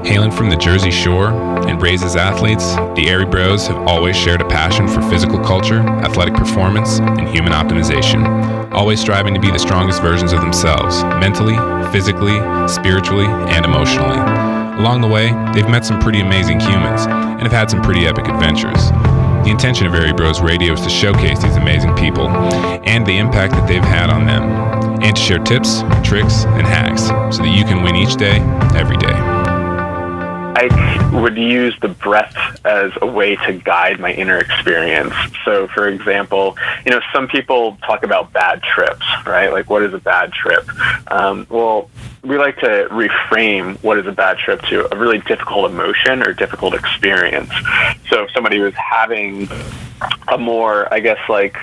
Hailing from the Jersey Shore and raised as athletes, the Airey Bros have always shared a passion for physical culture, athletic performance, and human optimization, always striving to be the strongest versions of themselves, mentally, physically, spiritually, and emotionally. Along the way, they've met some pretty amazing humans and have had some pretty epic adventures. The intention of Airey Bros Radio is to showcase these amazing people and the impact that they've had on them, and to share tips, tricks, and hacks so that you can win each day, every day. I would use the breath as a way to guide my inner experience. So, for example, some people talk about bad trips, right? Like, what is a bad trip? Well, we like to reframe what is a bad trip to a really difficult emotion or difficult experience. So if somebody was having a more,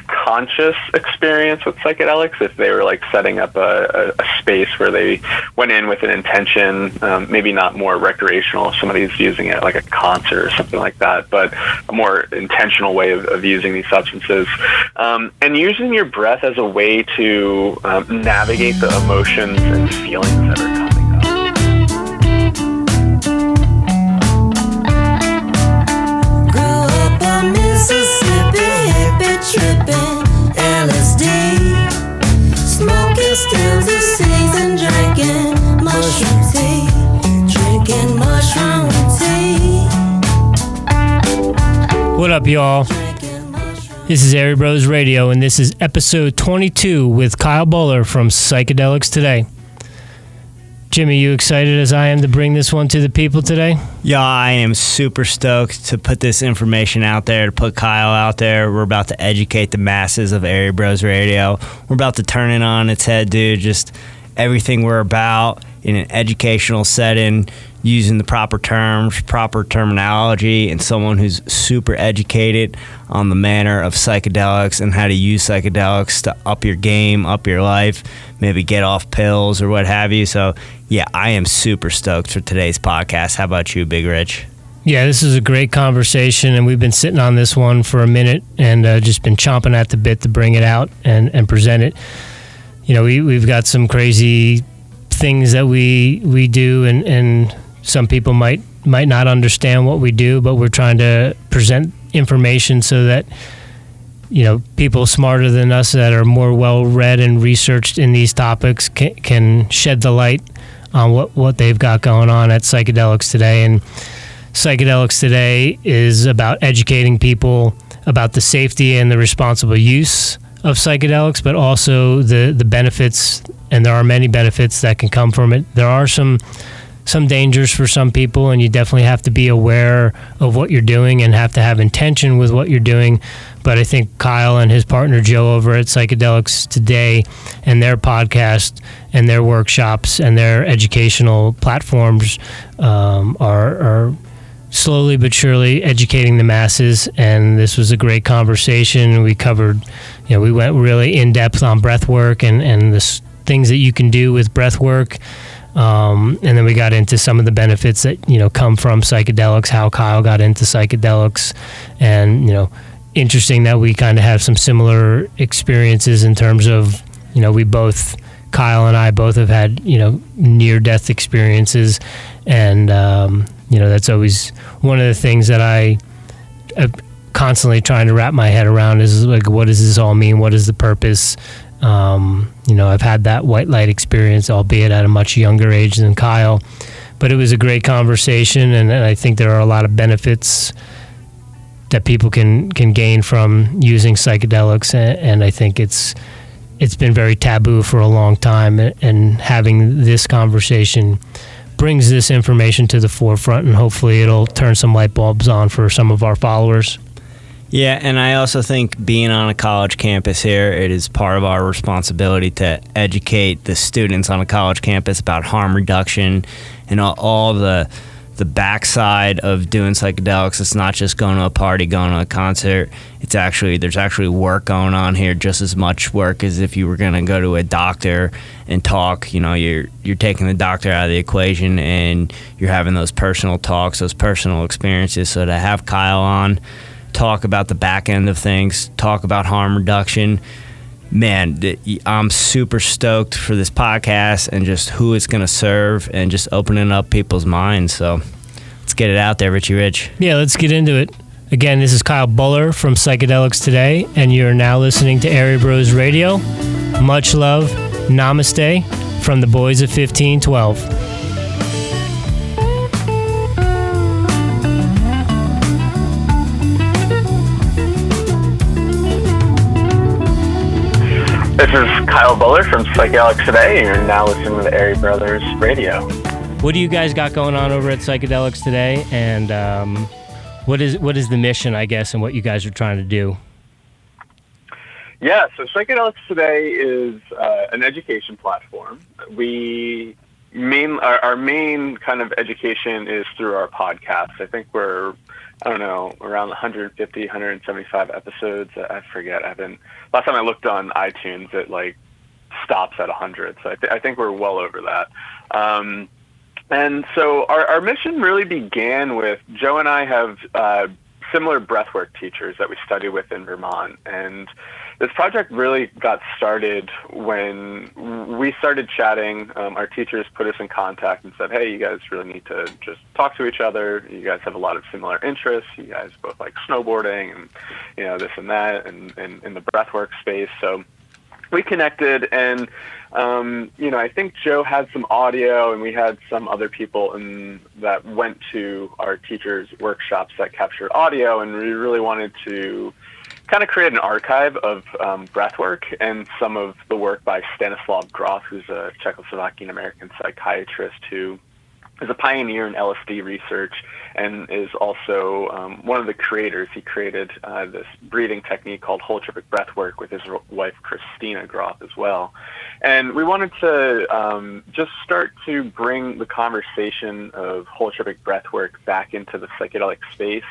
conscious experience with psychedelics, if they were setting up a space where they went in with an intention, maybe not more recreational, if somebody's using it like a concert or something like that, but a more intentional way of using these substances. And using your breath as a way to navigate the emotions and feelings that are coming up. Grew up on Mississippi, hippie tripping, LSD, smoking stems of seeds and drinking mushroom tea, drinking mushroom tea. What up, y'all? This is Airey Bros Radio, and this is episode 22 with Kyle Bowler from Psychedelics Today. Jimmy, you excited as I am to bring this one to the people today? Yeah, I am super stoked to put this information out there, to put Kyle out there. We're about to educate the masses of Airey Bros Radio. We're about to turn it on its head, dude. Just everything we're about in an educational setting, using the proper terms, proper terminology, and someone who's super educated on the manner of psychedelics and how to use psychedelics to up your game, up your life, maybe get off pills or what have you. So, yeah, I am super stoked for today's podcast. How about you, Big Rich? Yeah, this is a great conversation, and we've been sitting on this one for a minute and just been chomping at the bit to bring it out and present it. We've got some crazy things that we do, and some people might not understand what we do, but we're trying to present information so that people smarter than us that are more well read and researched in these topics can shed the light on what they've got going on at Psychedelics Today. And Psychedelics Today is about educating people about the safety and the responsible use of psychedelics, but also the benefits, and there are many benefits that can come from it. There are some dangers for some people, and you definitely have to be aware of what you're doing and have to have intention with what you're doing. But I think Kyle and his partner Joe over at Psychedelics Today and their podcast and their workshops and their educational platforms are slowly but surely educating the masses. And this was a great conversation. We covered, we went really in depth on breathwork and the things that you can do with breathwork. And then we got into some of the benefits that, come from psychedelics, how Kyle got into psychedelics, and, interesting that we kind of have some similar experiences in terms of, Kyle and I both have had, near-death experiences, and, that's always one of the things that I'm constantly trying to wrap my head around is, what does this all mean? What is the purpose? I've had that white light experience, albeit at a much younger age than Kyle, but it was a great conversation, and I think there are a lot of benefits that people can gain from using psychedelics, and I think it's been very taboo for a long time, and having this conversation brings this information to the forefront, and hopefully it'll turn some light bulbs on for some of our followers. Yeah, and I also think being on a college campus here, it is part of our responsibility to educate the students on a college campus about harm reduction and all the backside of doing psychedelics. It's not just going to a party, going to a concert. There's actually work going on here, just as much work as if you were going to go to a doctor and talk. You're taking the doctor out of the equation, and you're having those personal talks, those personal experiences. So to have Kyle on, talk about the back end of things, talk about harm reduction, Man, I'm super stoked for this podcast and just who it's going to serve and just opening up people's minds. So let's get it out there, Richie Rich. Yeah, let's get into it. Again, this is Kyle Buller from Psychedelics Today, and you're now listening to Airey Bros Radio. Much love. Namaste from the boys of 1512. This is Kyle Buller from Psychedelics Today, and you're now listening to the Airey Brothers Radio. What do you guys got going on over at Psychedelics Today, and what is the mission, I guess, and what you guys are trying to do? Yeah, so Psychedelics Today is an education platform. Our main kind of education is through our podcast. I think we're, around 150, 175 episodes. I forget. Last time I looked on iTunes, it stops at 100. So I think we're well over that. And so our mission really began with Joe and I have similar breathwork teachers that we study with in Vermont. And this project really got started when we started chatting. Our teachers put us in contact and said, hey, you guys really need to just talk to each other. You guys have a lot of similar interests. You guys both like snowboarding and, this and that and in the breathwork space. So we connected, and I think Joe had some audio, and we had some other people that went to our teachers' workshops that captured audio, and we really wanted to kind of create an archive of breathwork and some of the work by Stanislav Grof, who's a Czechoslovakian American psychiatrist who is a pioneer in LSD research and is also one of the creators. He created this breathing technique called Holotropic Breathwork with his wife, Christina Grof, as well. And we wanted to just start to bring the conversation of holotropic breathwork back into the psychedelic space.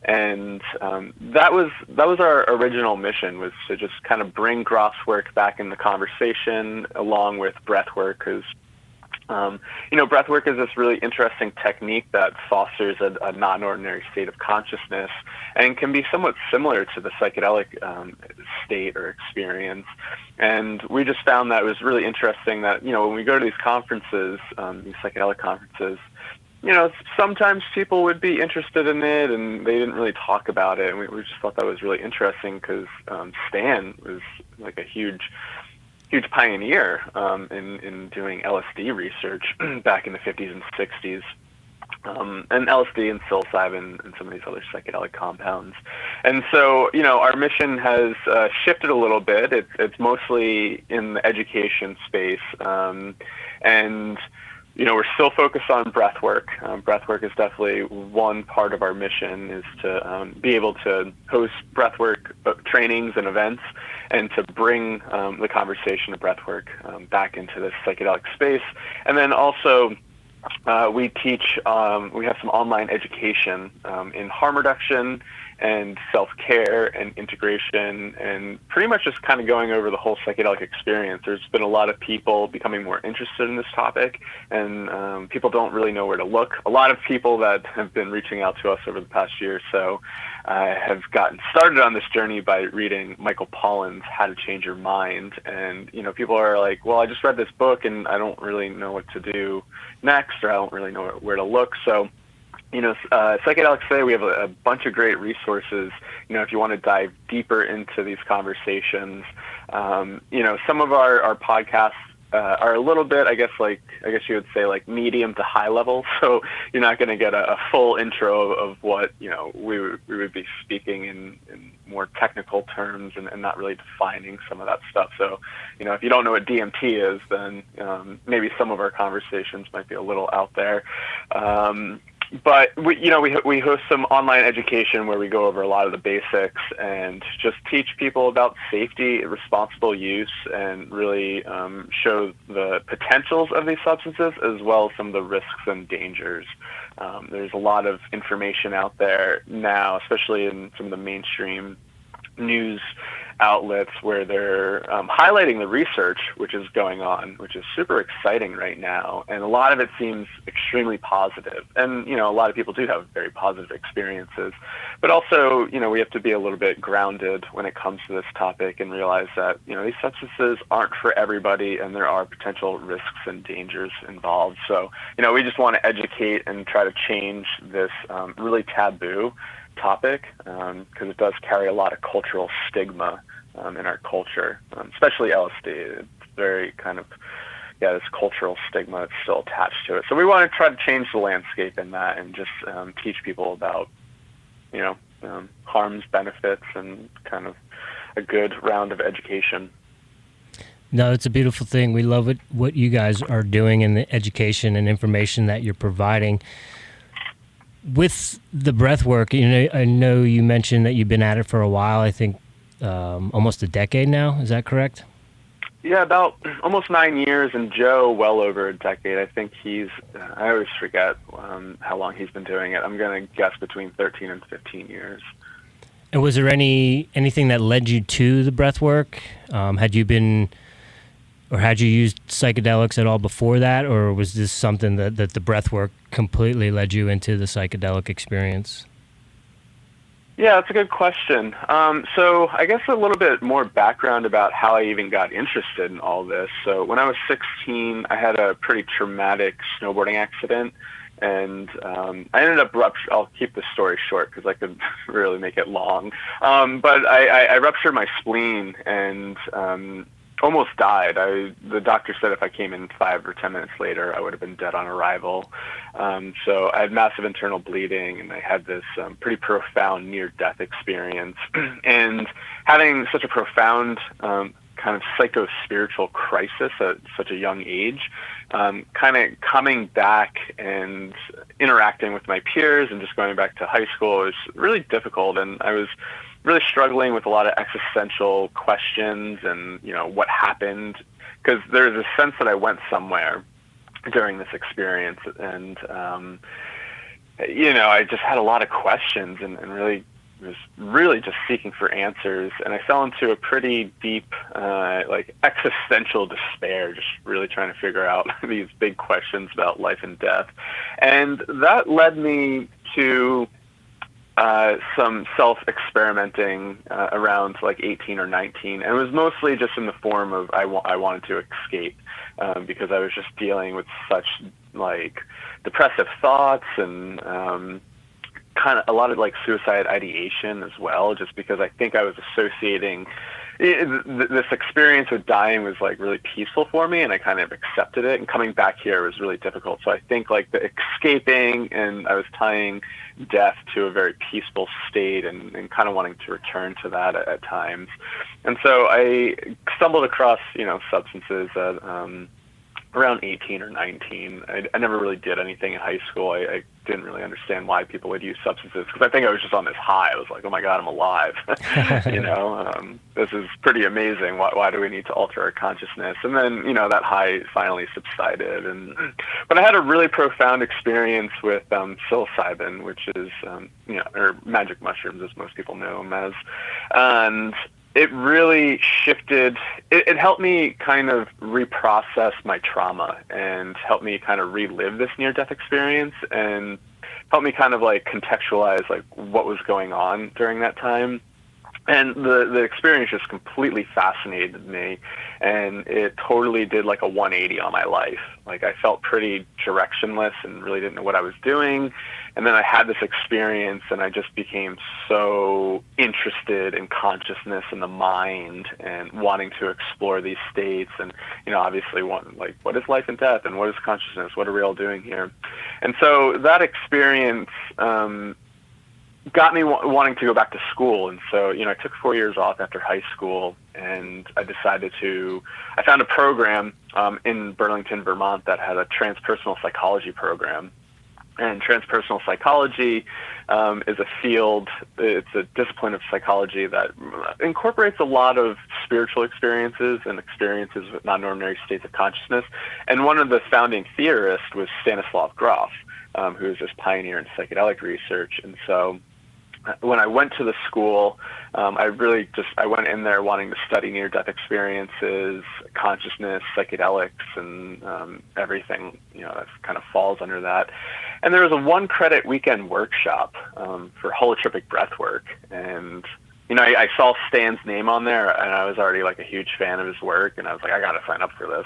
And that was our original mission, was to just kind of bring Grof's work back in the conversation along with breathwork, because breathwork is this really interesting technique that fosters a non-ordinary state of consciousness and can be somewhat similar to the psychedelic state or experience. And we just found that it was really interesting that, when we go to these conferences, these psychedelic conferences, sometimes people would be interested in it and they didn't really talk about it. And we just thought that was really interesting because Stan was like a huge pioneer in doing LSD research back in the 50s and 60s, and LSD and psilocybin and some of these other psychedelic compounds. And so, our mission has shifted a little bit. It's mostly in the education space, and we're still focused on breathwork. Breathwork is definitely one part of our mission, is to be able to host breathwork trainings and events and to bring the conversation of breathwork back into this psychedelic space. And then also we teach, we have some online education in harm reduction and self-care and integration, and pretty much just kind of going over the whole psychedelic experience. There's been a lot of people becoming more interested in this topic, and people don't really know where to look. A lot of people that have been reaching out to us over the past year or so have gotten started on this journey by reading Michael Pollan's How to Change Your Mind. And, people are like, well, I just read this book and I don't really know what to do next, or I don't really know where to look. So, Psychedelics Today, we have a bunch of great resources, if you want to dive deeper into these conversations. Some of our podcasts are a little bit, I guess you would say, like medium to high level. So you're not going to get a full intro of what, we would be speaking in more technical terms and not really defining some of that stuff. So, if you don't know what DMT is, then maybe some of our conversations might be a little out there. But we host some online education where we go over a lot of the basics and just teach people about safety, responsible use, and really show the potentials of these substances as well as some of the risks and dangers. There's a lot of information out there now, especially in some of the mainstream news outlets where they're highlighting the research which is going on, which is super exciting right now. And a lot of it seems extremely positive. And, a lot of people do have very positive experiences. But also, we have to be a little bit grounded when it comes to this topic and realize that, these substances aren't for everybody and there are potential risks and dangers involved. So, we just want to educate and try to change this really taboo topic because it does carry a lot of cultural stigma in our culture, especially LSD. It's very kind of, this cultural stigma that's still attached to it. So we want to try to change the landscape in that and just teach people about, harms, benefits, and kind of a good round of education. No, it's a beautiful thing. We love what you guys are doing and the education and information that you're providing. With the breath work, I know you mentioned that you've been at it for a while, I think almost a decade now. Is that correct? Yeah, about almost 9 years, and Joe well over a decade. I think I always forget how long he's been doing it. I'm going to guess between 13 and 15 years. And was there anything that led you to the breath work? Had you used psychedelics at all before that, or was this something that the breath work completely led you into the psychedelic experience? Yeah, that's a good question. So I guess a little bit more background about how I even got interested in all this. So when I was 16, I had a pretty traumatic snowboarding accident, and I ended up I'll keep the story short because I could really make it long. But I ruptured my spleen and almost died. The doctor said if I came in 5 or 10 minutes later, I would have been dead on arrival. So I had massive internal bleeding, and I had this pretty profound near-death experience. And having such a profound kind of psycho-spiritual crisis at such a young age, kind of coming back and interacting with my peers and just going back to high school was really difficult. And I was really struggling with a lot of existential questions and, what happened, because there's a sense that I went somewhere during this experience. And, I just had a lot of questions and really was really just seeking for answers. And I fell into a pretty deep, existential despair, just really trying to figure out these big questions about life and death. And that led me to some self-experimenting around 18 or 19, and it was mostly just in the form of I wanted to escape because I was just dealing with such depressive thoughts and kind of a lot of suicide ideation as well, just because I think I was associating this experience with dying was really peaceful for me, and I kind of accepted it, and coming back here was really difficult. So I think the escaping, and I was tying death to a very peaceful state and kind of wanting to return to that at times. And so I stumbled across substances at around 18 or 19. I never really did anything in high school. I didn't really understand why people would use substances, because I think I was just on this high. I was like, oh my God, I'm alive. This is pretty amazing. Why do we need to alter our consciousness? And then, that high finally subsided. But I had a really profound experience with psilocybin, which is, or magic mushrooms, as most people know them as. And it really shifted. It helped me kind of reprocess my trauma and helped me kind of relive this near-death experience and helped me kind of contextualize what was going on during that time. And the experience just completely fascinated me, and it totally did a 180 on my life. I felt pretty directionless and really didn't know what I was doing. And then I had this experience, and I just became so interested in consciousness and the mind and wanting to explore these states. And, obviously what is life and death, and what is consciousness? What are we all doing here? And so that experience got me wanting to go back to school. And so, I took 4 years off after high school, and I found a program in Burlington, Vermont that had a transpersonal psychology program. And transpersonal psychology is a field, it's a discipline of psychology that incorporates a lot of spiritual experiences and experiences with non-ordinary states of consciousness. And one of the founding theorists was Stanislav Grof, who is this pioneer in psychedelic research. And so when I went to the school, I went in there wanting to study near-death experiences, consciousness, psychedelics, and everything, that kind of falls under that. And there was a 1-credit weekend workshop for holotropic breathwork, and I saw Stan's name on there, and I was already like a huge fan of his work, and I was like, I got to sign up for this.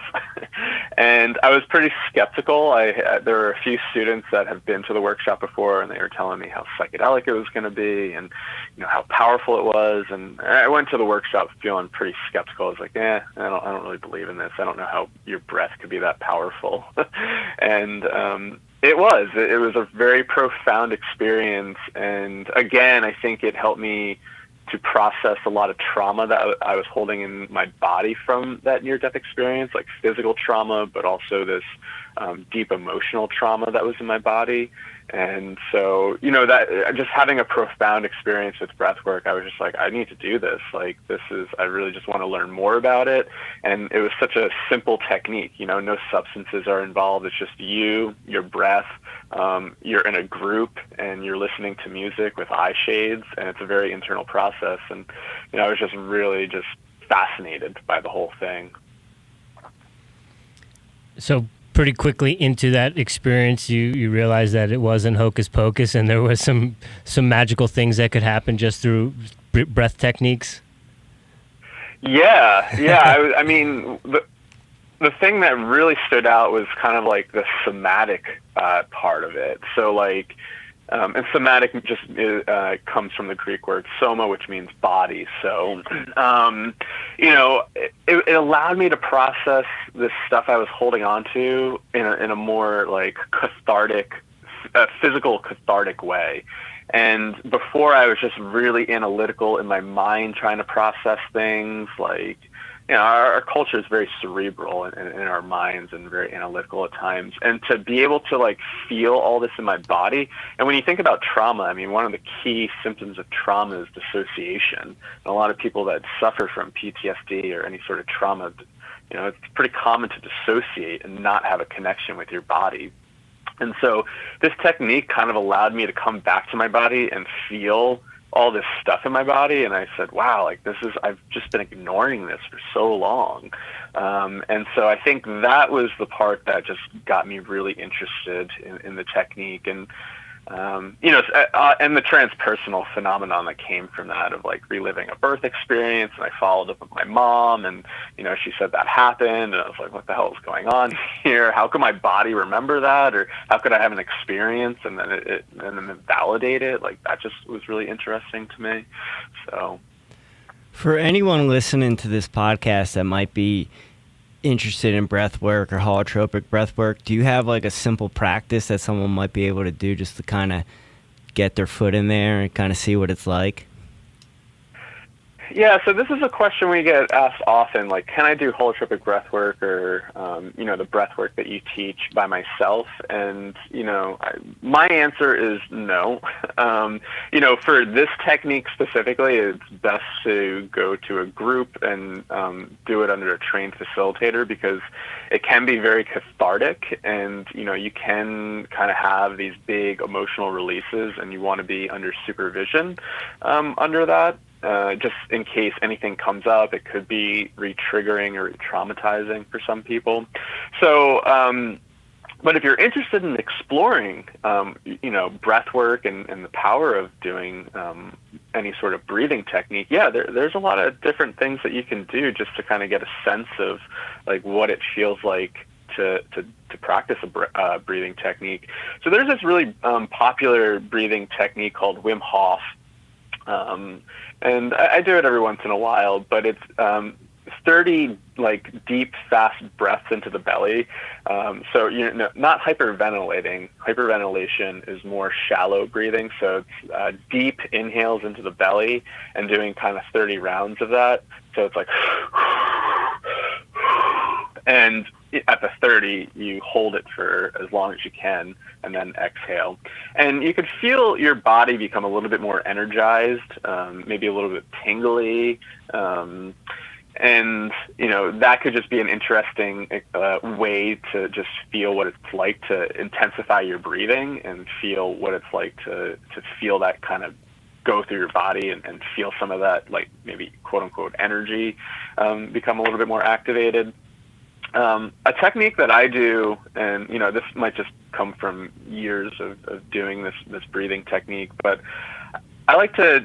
And I was pretty skeptical. There were a few students that have been to the workshop before, and they were telling me how psychedelic it was going to be, and how powerful it was. And I went to the workshop feeling pretty skeptical. I was like, I don't really believe in this. I don't know how your breath could be that powerful. And it was a very profound experience. And again, I think it helped me to process a lot of trauma that I was holding in my body from that near-death experience, like physical trauma, but also this deep emotional trauma that was in my body. And so, that just having a profound experience with breathwork, I was just like, I need to do this. Like, I really just want to learn more about it. And it was such a simple technique, no substances are involved. It's just you, your breath. You're in a group and you're listening to music with eye shades, and it's a very internal process. And, I was just really just fascinated by the whole thing. So pretty quickly into that experience, you realized that it wasn't hocus pocus, and there was some magical things that could happen just through breath techniques. Yeah. I mean, the thing that really stood out was kind of like the somatic part of it. So like, and somatic just comes from the Greek word soma, which means body. So, it allowed me to process this stuff I was holding on to in a more like cathartic, physical cathartic way. And before, I was just really analytical in my mind, trying to process things. Like, our culture is very cerebral in our minds and very analytical at times. And to be able to like feel all this in my body. And when you think about trauma, I mean, one of the key symptoms of trauma is dissociation. And a lot of people that suffer from PTSD or any sort of trauma, it's pretty common to dissociate and not have a connection with your body. And so this technique kind of allowed me to come back to my body and feel all this stuff in my body. And I said, wow, like I've just been ignoring this for so long. And so I think that was the part that just got me really interested in the technique. And, and the transpersonal phenomenon that came from that of like reliving a birth experience. And I followed up with my mom, and, she said that happened. And I was like, what the hell is going on here? How could my body remember that? Or how could I have an experience and then validate it? Like, that just was really interesting to me. So for anyone listening to this podcast that might be interested in breath work or holotropic breath work, do you have like a simple practice that someone might be able to do just to kind of get their foot in there and kind of see what it's like? Yeah, so this is a question we get asked often, like, can I do holotropic breathwork or, the breathwork that you teach by myself? And, my answer is no. For this technique specifically, it's best to go to a group and do it under a trained facilitator, because it can be very cathartic, and, you can kind of have these big emotional releases, and you want to be under supervision under that. Just in case anything comes up, it could be re-triggering or re-traumatizing for some people. So, but if you're interested in exploring, breath work and the power of doing any sort of breathing technique, there's a lot of different things that you can do just to kind of get a sense of like what it feels like to practice a breathing technique. So there's this really popular breathing technique called Wim Hof. And I do it every once in a while, but it's 30 like deep, fast breaths into the belly. So you're not hyperventilating. Hyperventilation is more shallow breathing. So it's deep inhales into the belly and doing kind of 30 rounds of that. So it's like, and at the 30, you hold it for as long as you can, and then exhale. And you could feel your body become a little bit more energized, maybe a little bit tingly. And, that could just be an interesting way to just feel what it's like to intensify your breathing and feel what it's like to feel that kind of go through your body and feel some of that, like maybe quote unquote energy become a little bit more activated. A technique that I do, and this might just come from years of doing this breathing technique, but I like to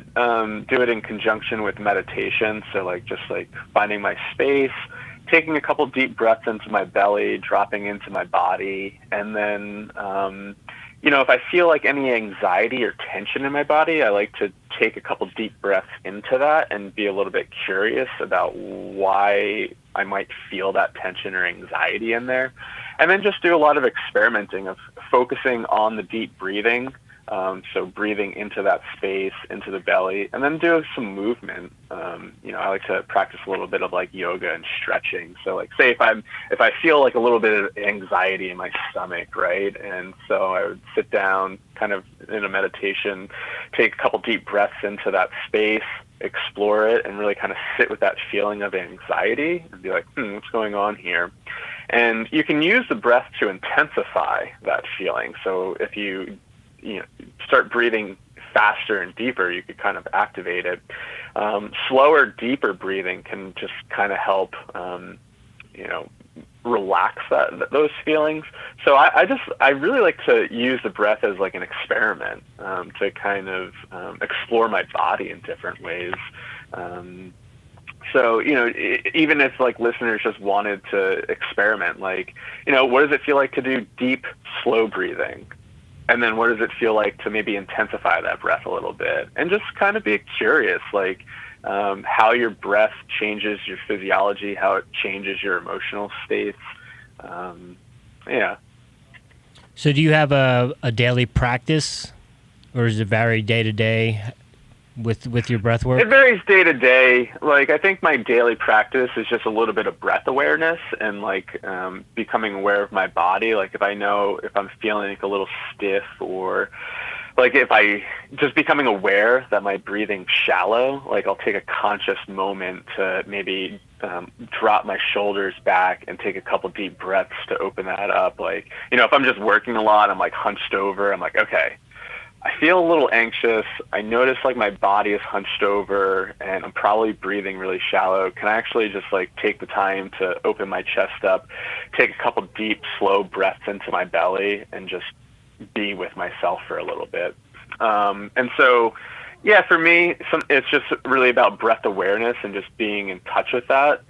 do it in conjunction with meditation. So like just like finding my space, taking a couple deep breaths into my belly, dropping into my body, and then if I feel like any anxiety or tension in my body, I like to take a couple deep breaths into that and be a little bit curious about why I might feel that tension or anxiety in there. And then just do a lot of experimenting of focusing on the deep breathing. So breathing into that space, into the belly, and then do some movement. I like to practice a little bit of like yoga and stretching. So like say if I feel like a little bit of anxiety in my stomach, right? And so I would sit down kind of in a meditation, take a couple deep breaths into that space, explore it, and really kind of sit with that feeling of anxiety and be like, what's going on here? And you can use the breath to intensify that feeling. So if you start breathing faster and deeper, you could kind of activate it. Slower, deeper breathing can just kind of help, relax those feelings. So I really like to use the breath as like an experiment to kind of explore my body in different ways. So, even if like listeners just wanted to experiment, like, what does it feel like to do deep, slow breathing? And then what does it feel like to maybe intensify that breath a little bit? And just kind of be curious, like how your breath changes your physiology, how it changes your emotional states. So do you have a daily practice, or does it vary day to day with your breath work? It varies day to day. Like, I think my daily practice is just a little bit of breath awareness and like becoming aware of my body. Like if I'm feeling like a little stiff, or like if I just becoming aware that my breathing's shallow, like I'll take a conscious moment to maybe drop my shoulders back and take a couple deep breaths to open that up. Like, if I'm just working a lot, I'm like hunched over, I'm like, okay, I feel a little anxious. I notice like my body is hunched over and I'm probably breathing really shallow. Can I actually just like take the time to open my chest up, take a couple deep, slow breaths into my belly, and just be with myself for a little bit? And so, for me, it's just really about breath awareness and just being in touch with that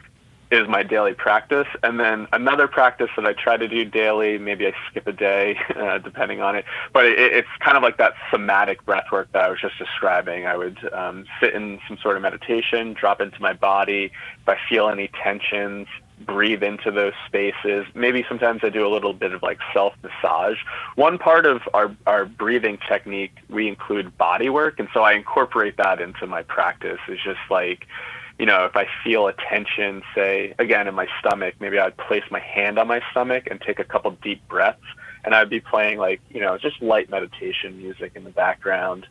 is my daily practice. And then another practice that I try to do daily, maybe I skip a day, depending on it, but it's kind of like that somatic breathwork that I was just describing. I would sit in some sort of meditation, drop into my body. If I feel any tensions, breathe into those spaces. Maybe sometimes I do a little bit of like self-massage. One part of our breathing technique, we include body work. And so I incorporate that into my practice. It's just like, if I feel a tension, say, again, in my stomach, maybe I'd place my hand on my stomach and take a couple deep breaths, and I'd be playing like, just light meditation music in the background,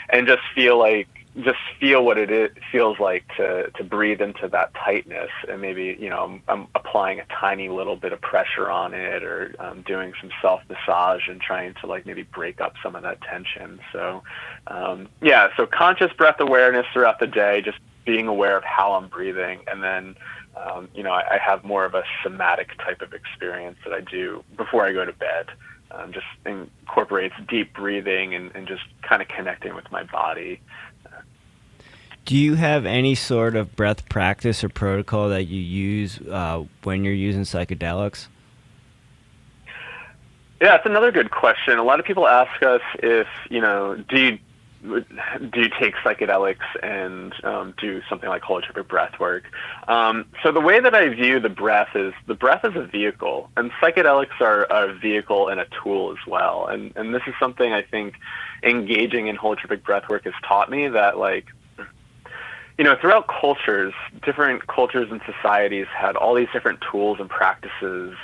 and just feel what it feels like to breathe into that tightness. And maybe, I'm applying a tiny little bit of pressure on it, or doing some self-massage and trying to like maybe break up some of that tension. So, so conscious breath awareness throughout the day, just being aware of how I'm breathing. And then, I have more of a somatic type of experience that I do before I go to bed. Just incorporates deep breathing and just kind of connecting with my body. Do you have any sort of breath practice or protocol that you use when you're using psychedelics? Yeah, it's another good question. A lot of people ask us if, do you take psychedelics and do something like holotropic breathwork? So the way that I view the breath is a vehicle, and psychedelics are a vehicle and a tool as well. And this is something I think engaging in holotropic breathwork has taught me, that like, throughout cultures, different cultures and societies had all these different tools and practices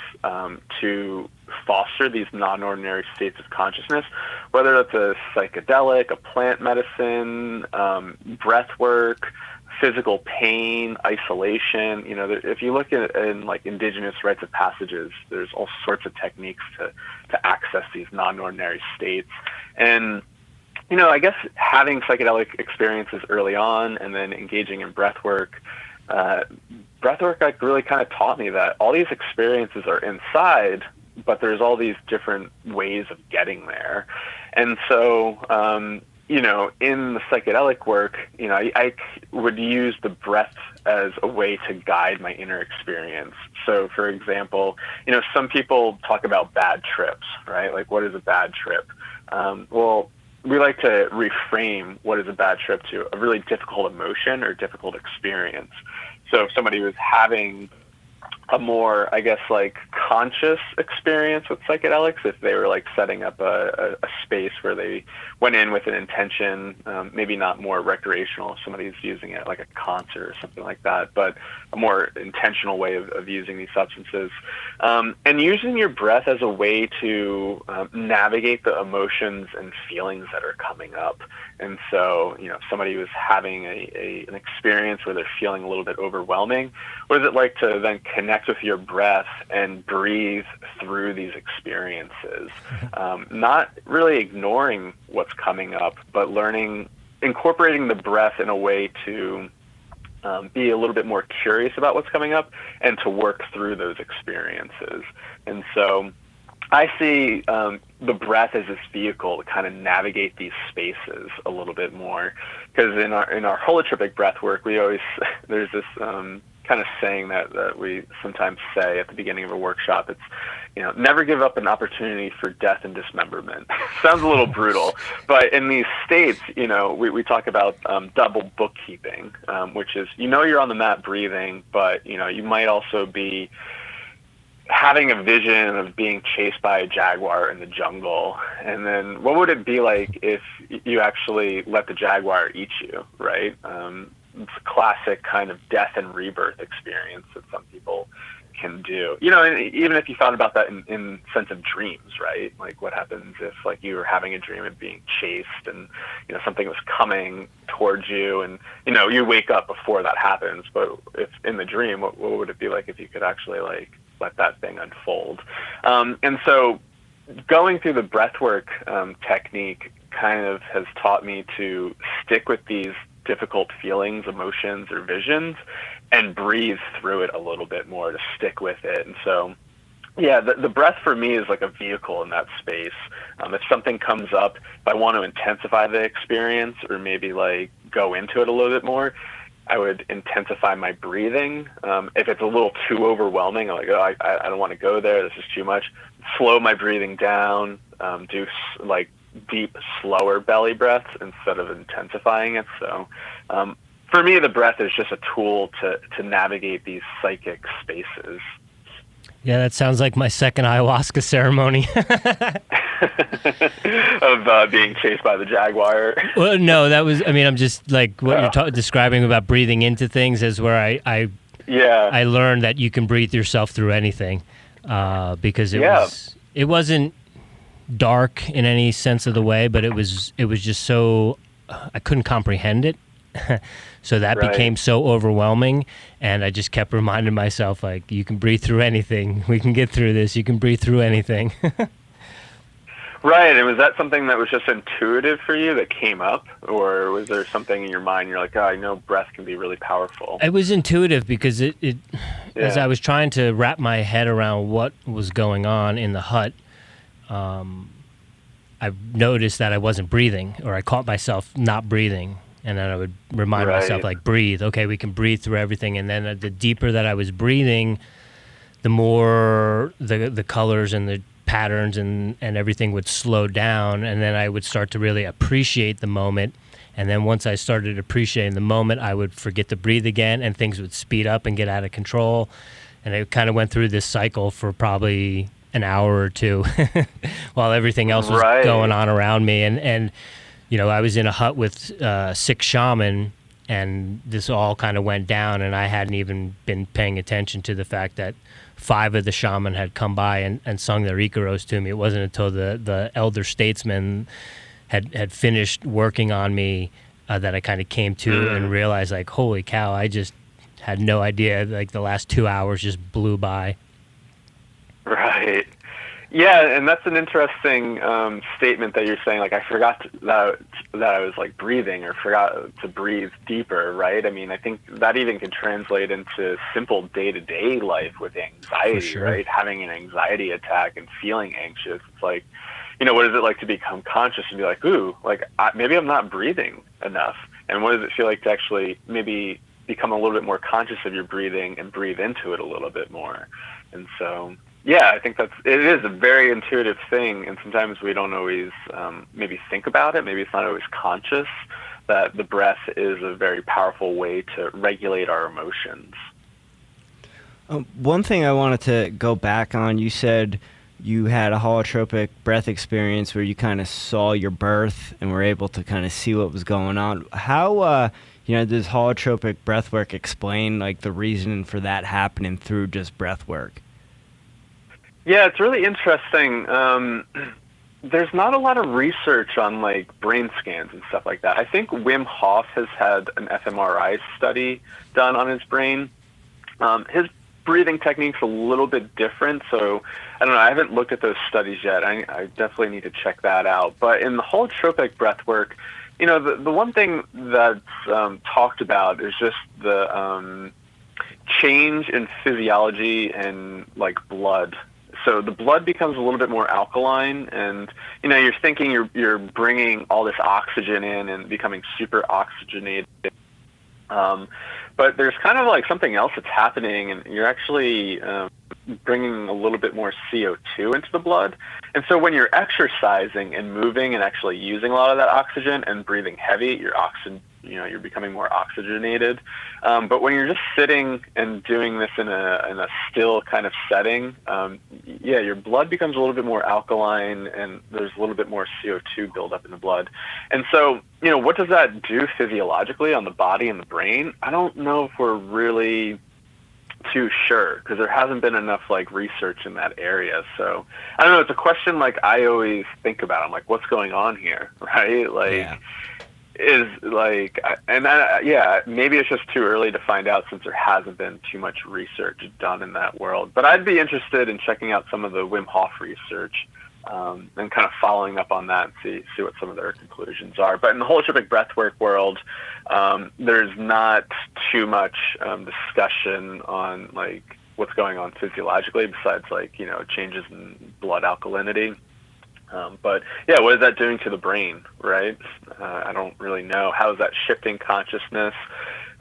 to foster these non-ordinary states of consciousness, whether that's a psychedelic, a plant medicine, breath work, physical pain, isolation. If you look at in like indigenous rites of passages, there's all sorts of techniques to access these non-ordinary states. And I guess having psychedelic experiences early on and then engaging in breathwork, like really kind of taught me that all these experiences are inside, but there's all these different ways of getting there. And so, in the psychedelic work, I would use the breath as a way to guide my inner experience. So, for example, some people talk about bad trips, right? Like, what is a bad trip? Well, we like to reframe what is a bad trip to a really difficult emotion or difficult experience. So if somebody was having a more, I guess, like conscious experience with psychedelics, if they were like setting up a space where they went in with an intention, maybe not more recreational if somebody's using it like a concert or something like that, but a more intentional way of using these substances. And using your breath as a way to navigate the emotions and feelings that are coming up. And so, if somebody was having an experience where they're feeling a little bit overwhelming, what is it like to then connect with your breath and breathe through these experiences? Not really ignoring what's coming up, but incorporating the breath in a way to be a little bit more curious about what's coming up and to work through those experiences. And so I see the breath as this vehicle to kind of navigate these spaces a little bit more, because in our holotropic breathwork, there's this kind of saying that we sometimes say at the beginning of a workshop. It's, never give up an opportunity for death and dismemberment. Sounds a little brutal, but in these states, we talk about double bookkeeping, which is, you're on the mat breathing, but, you might also be having a vision of being chased by a jaguar in the jungle. And then what would it be like if you actually let the jaguar eat you, right? It's a classic kind of death and rebirth experience that some people can do. And even if you thought about that in sense of dreams, right? Like what happens if like you were having a dream of being chased and, something was coming towards you and, you wake up before that happens. But if in the dream, what would it be like if you could actually like let that thing unfold? And so going through the breathwork technique kind of has taught me to stick with these difficult feelings, emotions, or visions and breathe through it a little bit more to stick with it. And so, yeah, the breath for me is like a vehicle in that space. If something comes up, if I want to intensify the experience or maybe like go into it a little bit more, I would intensify my breathing. If it's a little too overwhelming, I'm like, I don't want to go there. This is too much. Slow my breathing down, do like deep, slower belly breaths instead of intensifying it. So for me, the breath is just a tool to navigate these psychic spaces. Yeah, that sounds like my second ayahuasca ceremony. Of being chased by the jaguar. Well, no, I'm just like what you're describing about breathing into things is where I learned that you can breathe yourself through anything, because it wasn't dark in any sense of the way, but it was just so I couldn't comprehend it. So that became so overwhelming, and I just kept reminding myself, like, you can breathe through anything. We can get through this. You can breathe through anything. Right. And was that something that was just intuitive for you that came up, or was there something in your mind you're like, I know breath can be really powerful? It was intuitive because as I was trying to wrap my head around what was going on in the hut, I noticed that I wasn't breathing, or I caught myself not breathing. And then I would remind myself, like, breathe. Okay, we can breathe through everything. And then the deeper that I was breathing, the more the colors and the patterns and everything would slow down. And then I would start to really appreciate the moment. And then once I started appreciating the moment, I would forget to breathe again, and things would speed up and get out of control. And I kind of went through this cycle for probably an hour or two while everything else was going on around me. And I was in a hut with 6 shaman, and this all kind of went down, and I hadn't even been paying attention to the fact that 5 of the shaman had come by and sung their Icaros to me. It wasn't until the elder statesman had finished working on me that I kind of came to and realized, like, holy cow, I just had no idea. Like, the last 2 hours just blew by. Right. Yeah, and that's an interesting statement that you're saying. Like, I forgot that I was like breathing, or forgot to breathe deeper, right? I mean, I think that even can translate into simple day-to-day life with anxiety, sure. right? Having an anxiety attack and feeling anxious. It's like, what is it like to become conscious and be like, ooh, like maybe I'm not breathing enough? And what does it feel like to actually maybe become a little bit more conscious of your breathing and breathe into it a little bit more? And so, yeah, I think it is a very intuitive thing, and sometimes we don't always maybe think about it. Maybe it's not always conscious that the breath is a very powerful way to regulate our emotions. One thing I wanted to go back on, you said you had a holotropic breath experience where you kind of saw your birth and were able to kind of see what was going on. How, does holotropic breathwork explain like the reason for that happening through just breathwork? Yeah, it's really interesting. There's not a lot of research on like brain scans and stuff like that. I think Wim Hof has had an fMRI study done on his brain. His breathing technique's a little bit different, so I don't know. I haven't looked at those studies yet. I definitely need to check that out. But in the holotropic breathwork, the one thing that's talked about is just the change in physiology and like blood. So the blood becomes a little bit more alkaline, and you're thinking you're bringing all this oxygen in and becoming super oxygenated. But there's kind of like something else that's happening, and you're actually bringing a little bit more CO2 into the blood. And so when you're exercising and moving and actually using a lot of that oxygen and breathing heavy, you're becoming more oxygenated. But when you're just sitting and doing this in a still kind of setting, your blood becomes a little bit more alkaline, and there's a little bit more CO2 buildup in the blood. And so, what does that do physiologically on the body and the brain? I don't know if we're really too sure, because there hasn't been enough like research in that area. So I don't know. It's a question like I always think about. I'm like, what's going on here, right? Like. Yeah. Maybe it's just too early to find out, since there hasn't been too much research done in that world. But I'd be interested in checking out some of the Wim Hof research and kind of following up on that and see what some of their conclusions are. But in the holotropic breathwork world, there's not too much discussion on like what's going on physiologically, besides like changes in blood alkalinity. But yeah, what is that doing to the brain, right? I don't really know. How is that shifting consciousness?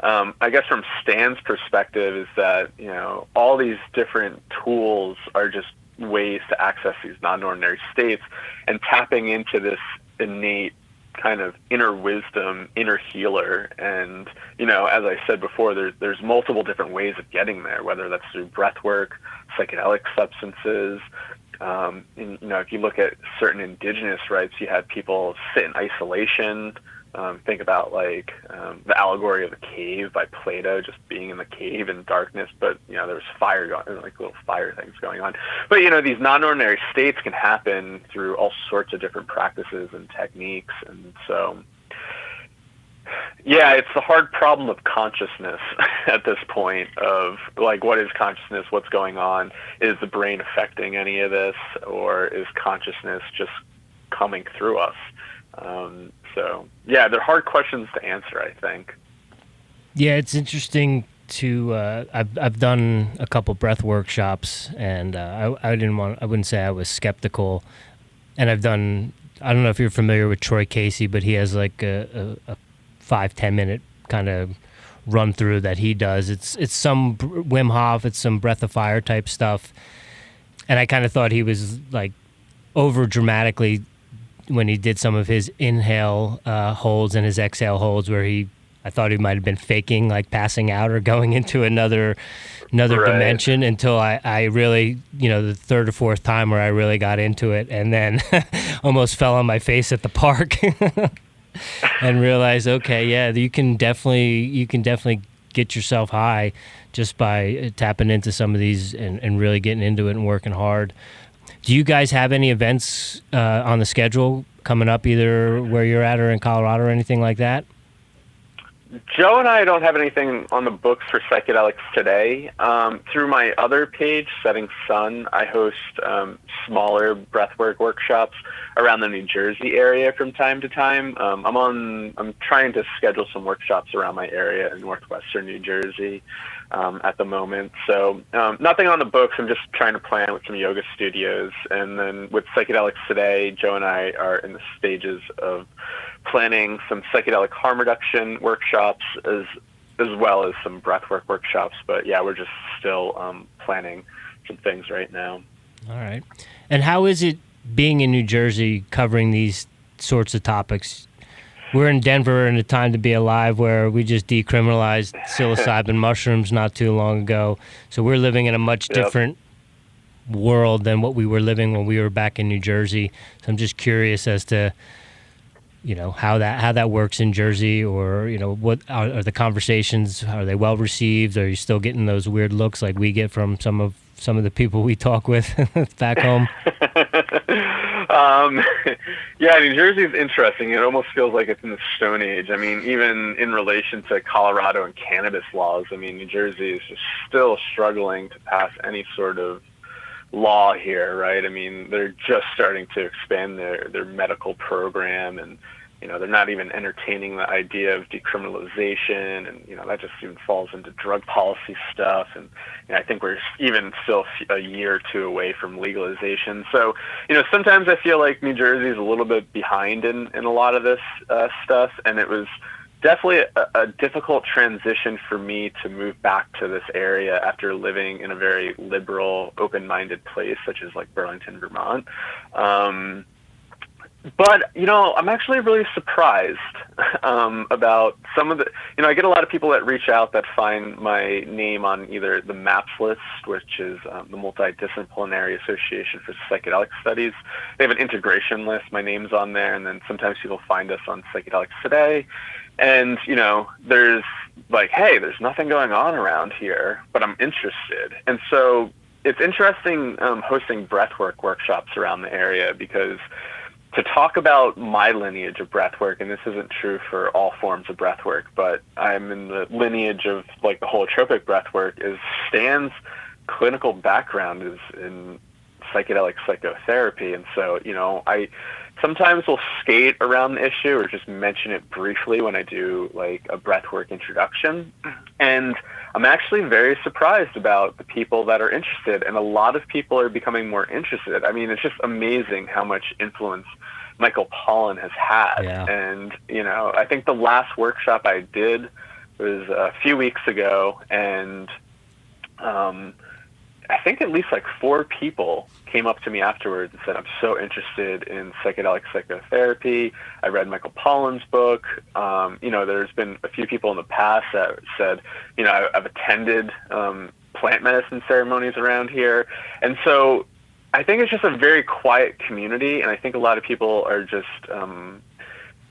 I guess from Stan's perspective is that, all these different tools are just ways to access these non-ordinary states, and tapping into this innate kind of inner wisdom, inner healer. And, as I said before, there's multiple different ways of getting there, whether that's through breathwork, psychedelic substances. If you look at certain indigenous rites, you had people sit in isolation. Think about like the allegory of the cave by Plato, just being in the cave in darkness, but there was fire going, like little fire things going on. But these non-ordinary states can happen through all sorts of different practices and techniques, and so. Yeah, it's the hard problem of consciousness at this point of like, what is consciousness? What's going on? Is the brain affecting any of this, or is consciousness just coming through us? They're hard questions to answer, I think. Yeah, it's interesting to I've done a couple breath workshops, and I wouldn't say I was skeptical. And I don't know if you're familiar with Troy Casey, but he has like a 5-10 minute kind of run through that he does. It's some Wim Hof, it's some Breath of Fire type stuff, and I kind of thought he was like over dramatically when he did some of his inhale holds and his exhale holds, where I thought he might have been faking like passing out or going into another right. dimension, until I really, the third or fourth time where I really got into it, and then almost fell on my face at the park. And realize, okay, yeah, you can definitely get yourself high just by tapping into some of these and really getting into it and working hard. Do you guys have any events on the schedule coming up, either where you're at or in Colorado or anything like that? Joe and I don't have anything on the books for Psychedelics Today. Through my other page, Setting Sun, I host smaller breathwork workshops around the New Jersey area from time to time. I'm trying to schedule some workshops around my area in northwestern New Jersey at the moment. So nothing on the books. I'm just trying to plan with some yoga studios. And then with Psychedelics Today, Joe and I are in the stages of planning some psychedelic harm reduction workshops as well as some breathwork workshops. But yeah, we're just still planning some things right now. All right. And how is it being in New Jersey covering these sorts of topics? We're in Denver in a time to be alive where we just decriminalized psilocybin mushrooms not too long ago. So we're living in a much different world than what we were living when we were back in New Jersey. So I'm just curious as to, you know, how that works in Jersey, or, you know, what are the conversations? Are they well received? Are you still getting those weird looks like we get from some of the people we talk with back home? Yeah, New Jersey is interesting. It almost feels like it's in the Stone Age. I mean, even in relation to Colorado and cannabis laws, I mean, New Jersey is just still struggling to pass any sort of law here, right? I mean, they're just starting to expand their medical program, and, you know, they're not even entertaining the idea of decriminalization, and, you know, that just even falls into drug policy stuff. And, you know, I think we're even still a year or two away from legalization. So, you know, sometimes I feel like New Jersey is a little bit behind in a lot of this stuff, and it was definitely a difficult transition for me to move back to this area after living in a very liberal, open-minded place such as like Burlington, Vermont. But, you know, I'm actually really surprised about some of the, you know, I get a lot of people that reach out that find my name on either the MAPS list, which is the Multidisciplinary Association for Psychedelic Studies. They have an integration list. My name's on there. And then sometimes people find us on Psychedelics Today. And, you know, there's like, hey, there's nothing going on around here, but I'm interested. And so it's interesting hosting breathwork workshops around the area, because to talk about my lineage of breathwork, and this isn't true for all forms of breathwork, but I'm in the lineage of like the holotropic breathwork, is Stan's clinical background is in psychedelic psychotherapy. And so, you know, I sometimes will skate around the issue or just mention it briefly when I do like a breathwork introduction. And I'm actually very surprised about the people that are interested, and a lot of people are becoming more interested. I mean, it's just amazing how much influence Michael Pollan has had. Yeah. And, you know, I think the last workshop I did was a few weeks ago, and I think at least like 4 people came up to me afterwards and said, I'm so interested in psychedelic psychotherapy. I read Michael Pollan's book. You know, there's been a few people in the past that said, you know, I've attended plant medicine ceremonies around here. And so I think it's just a very quiet community. And I think a lot of people are just,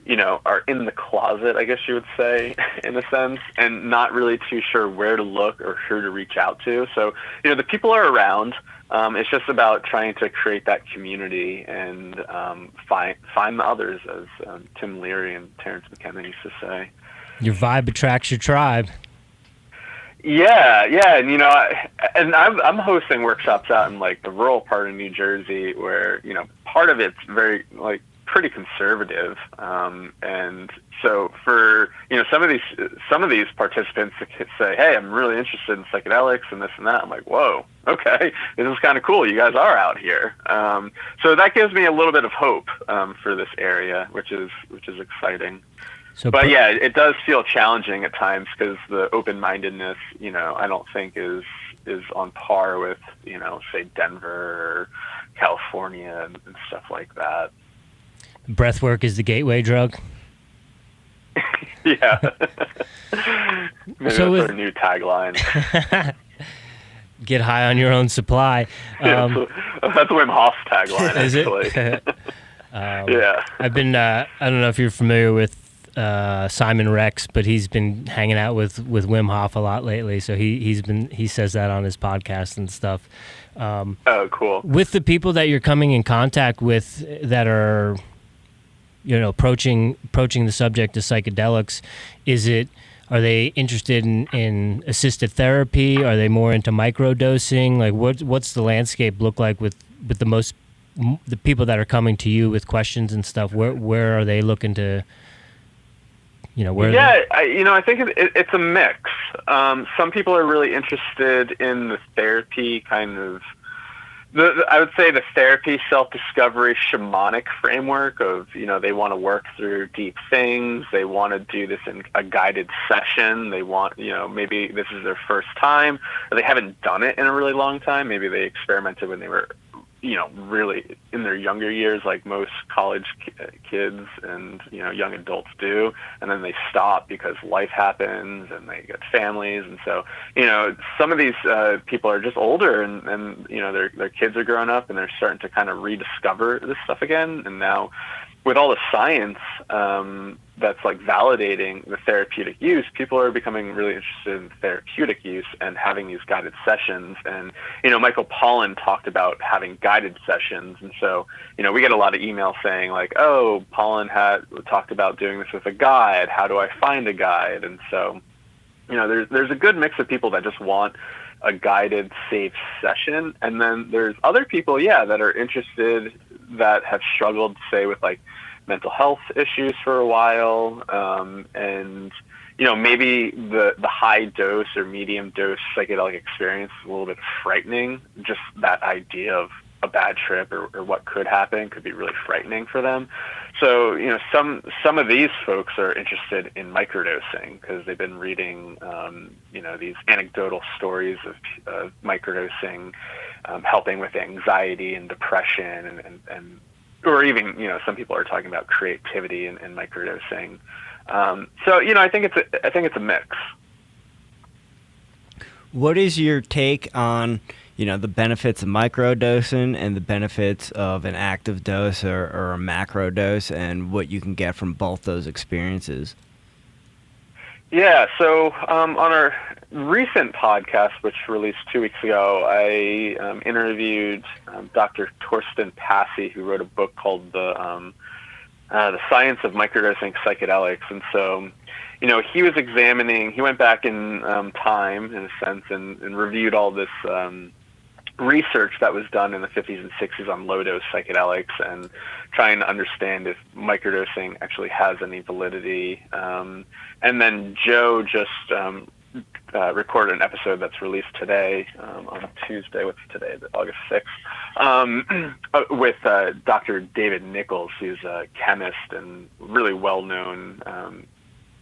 you know, are in the closet, I guess you would say, in a sense, and not really too sure where to look or who to reach out to. So, you know, the people are around. It's just about trying to create that community and find the others, as Tim Leary and Terrence McKenna used to say. Your vibe attracts your tribe. Yeah, and you know, I'm hosting workshops out in like the rural part of New Jersey, where, you know, part of it's very like pretty conservative, and so for, you know, some of these participants say, hey, I'm really interested in psychedelics and this and that. I'm like, whoa, okay, this is kind of cool. You guys are out here, so that gives me a little bit of hope for this area, which is exciting. So, but yeah, it does feel challenging at times, because the open-mindedness, you know, I don't think is on par with, you know, say Denver or California and stuff like that. Breathwork is the gateway drug. Yeah. Maybe So that's our new tagline. Get high on your own supply. That's Wim Hof's tagline, Is actually. it? Yeah. I've been, I don't know if you're familiar with Simon Rex, but he's been hanging out with Wim Hof a lot lately. So he says that on his podcast and stuff. Oh, cool. With the people that you're coming in contact with that are, you know, approaching the subject of psychedelics, is it Are they interested in assisted therapy? Are they more into microdosing? Like, what's the landscape look like with the people that are coming to you with questions and stuff? Where are they looking to? I think it's a mix. Some people are really interested in the therapy kind of. I would say the therapy, self-discovery, shamanic framework of, they want to work through deep things. They want to do this in a guided session. They want, maybe this is their first time, or they haven't done it in a really long time. Maybe they experimented when they were, really in their younger years, like most college kids and, young adults do. And then they stop because life happens and they get families. And so, some of these people are just older and their kids are growing up and they're starting to kind of rediscover this stuff again. And now with all the science that's like validating the therapeutic use, people are becoming really interested in therapeutic use and having these guided sessions. And, Michael Pollan talked about having guided sessions. And so, we get a lot of emails saying like, oh, Pollan had talked about doing this with a guide. How do I find a guide? And so, there's a good mix of people that just want a guided, safe session. And then there's other people, that are interested, that have struggled, say, with like mental health issues for a while. And, maybe the high dose or medium dose psychedelic experience is a little bit frightening. Just that idea of a bad trip or what could happen could be really frightening for them. So, some of these folks are interested in microdosing because they've been reading, these anecdotal stories of microdosing helping with anxiety and depression and or even, some people are talking about creativity and microdosing. So, I think it's a mix. What is your take on, the benefits of microdosing and the benefits of an active dose or a macro dose and what you can get from both those experiences? Yeah, so on our recent podcast, which released 2 weeks ago, I interviewed Dr. Torsten Passy, who wrote a book called The Science of Microdosing Psychedelics. And so, he was he went back in time, in a sense, and reviewed all this research that was done in the 50s and 60s on low-dose psychedelics and trying to understand if microdosing actually has any validity. And then Joe just recorded an episode that's released today on Tuesday. What's today? August 6th. With Dr. David Nichols, who's a chemist and really well-known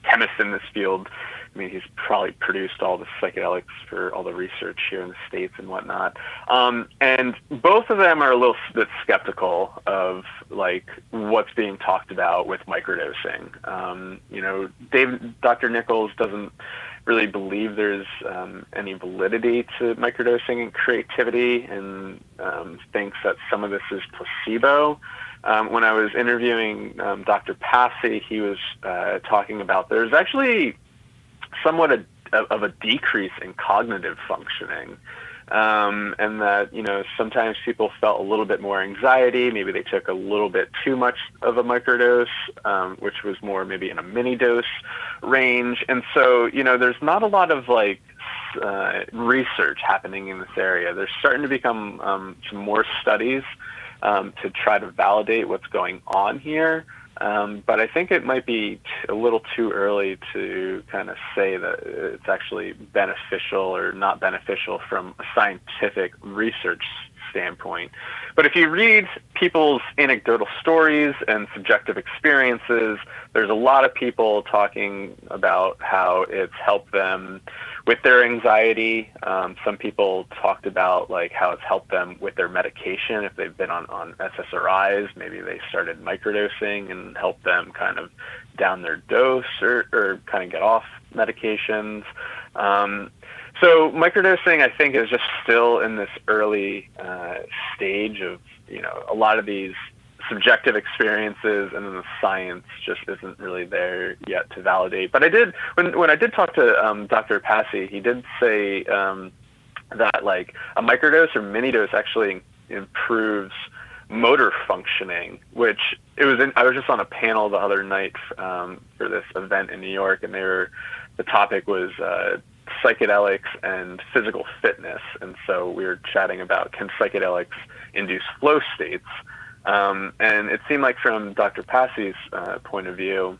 chemist in this field. I mean, he's probably produced all the psychedelics for all the research here in the States and whatnot. And both of them are a little bit skeptical of like what's being talked about with microdosing. Dr. Nichols doesn't really believe there's any validity to microdosing and creativity and thinks that some of this is placebo. When I was interviewing Dr. Passy, he was talking about there's actually somewhat of a decrease in cognitive functioning, and that sometimes people felt a little bit more anxiety. Maybe they took a little bit too much of a microdose, which was more maybe in a mini dose range. And so there's not a lot of like research happening in this area. There's starting to become some more studies to try to validate what's going on here. But I think it might be a little too early to kind of say that it's actually beneficial or not beneficial from a scientific research standpoint. But if you read people's anecdotal stories and subjective experiences, there's a lot of people talking about how it's helped them with their anxiety. Some people talked about like how it's helped them with their medication. If they've been on SSRIs, maybe they started microdosing and helped them kind of down their dose or kind of get off medications. So microdosing, I think, is just still in this early stage of, a lot of these subjective experiences, and then the science just isn't really there yet to validate. But I did, when I did talk to Dr. Passy, he did say that like a microdose or mini dose actually improves motor functioning, which I was just on a panel the other night for this event in New York, and they were the topic was psychedelics and physical fitness. And so we were chatting about, can psychedelics induce flow states? And it seemed like from Dr. Passey's point of view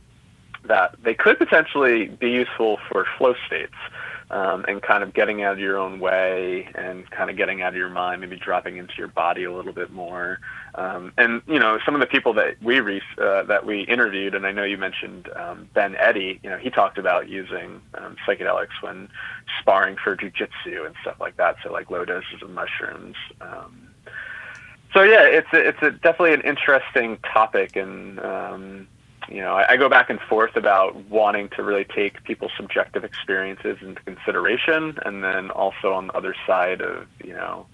that they could potentially be useful for flow states, and kind of getting out of your own way and kind of getting out of your mind, maybe dropping into your body a little bit more. And, you know, some of the people that we interviewed, and I know you mentioned Ben Eddy, you know, he talked about using psychedelics when sparring for jiu-jitsu and stuff like that, so like low doses of mushrooms. So yeah, it's definitely an interesting topic, and you know, I go back and forth about wanting to really take people's subjective experiences into consideration, and then also on the other side of, you know,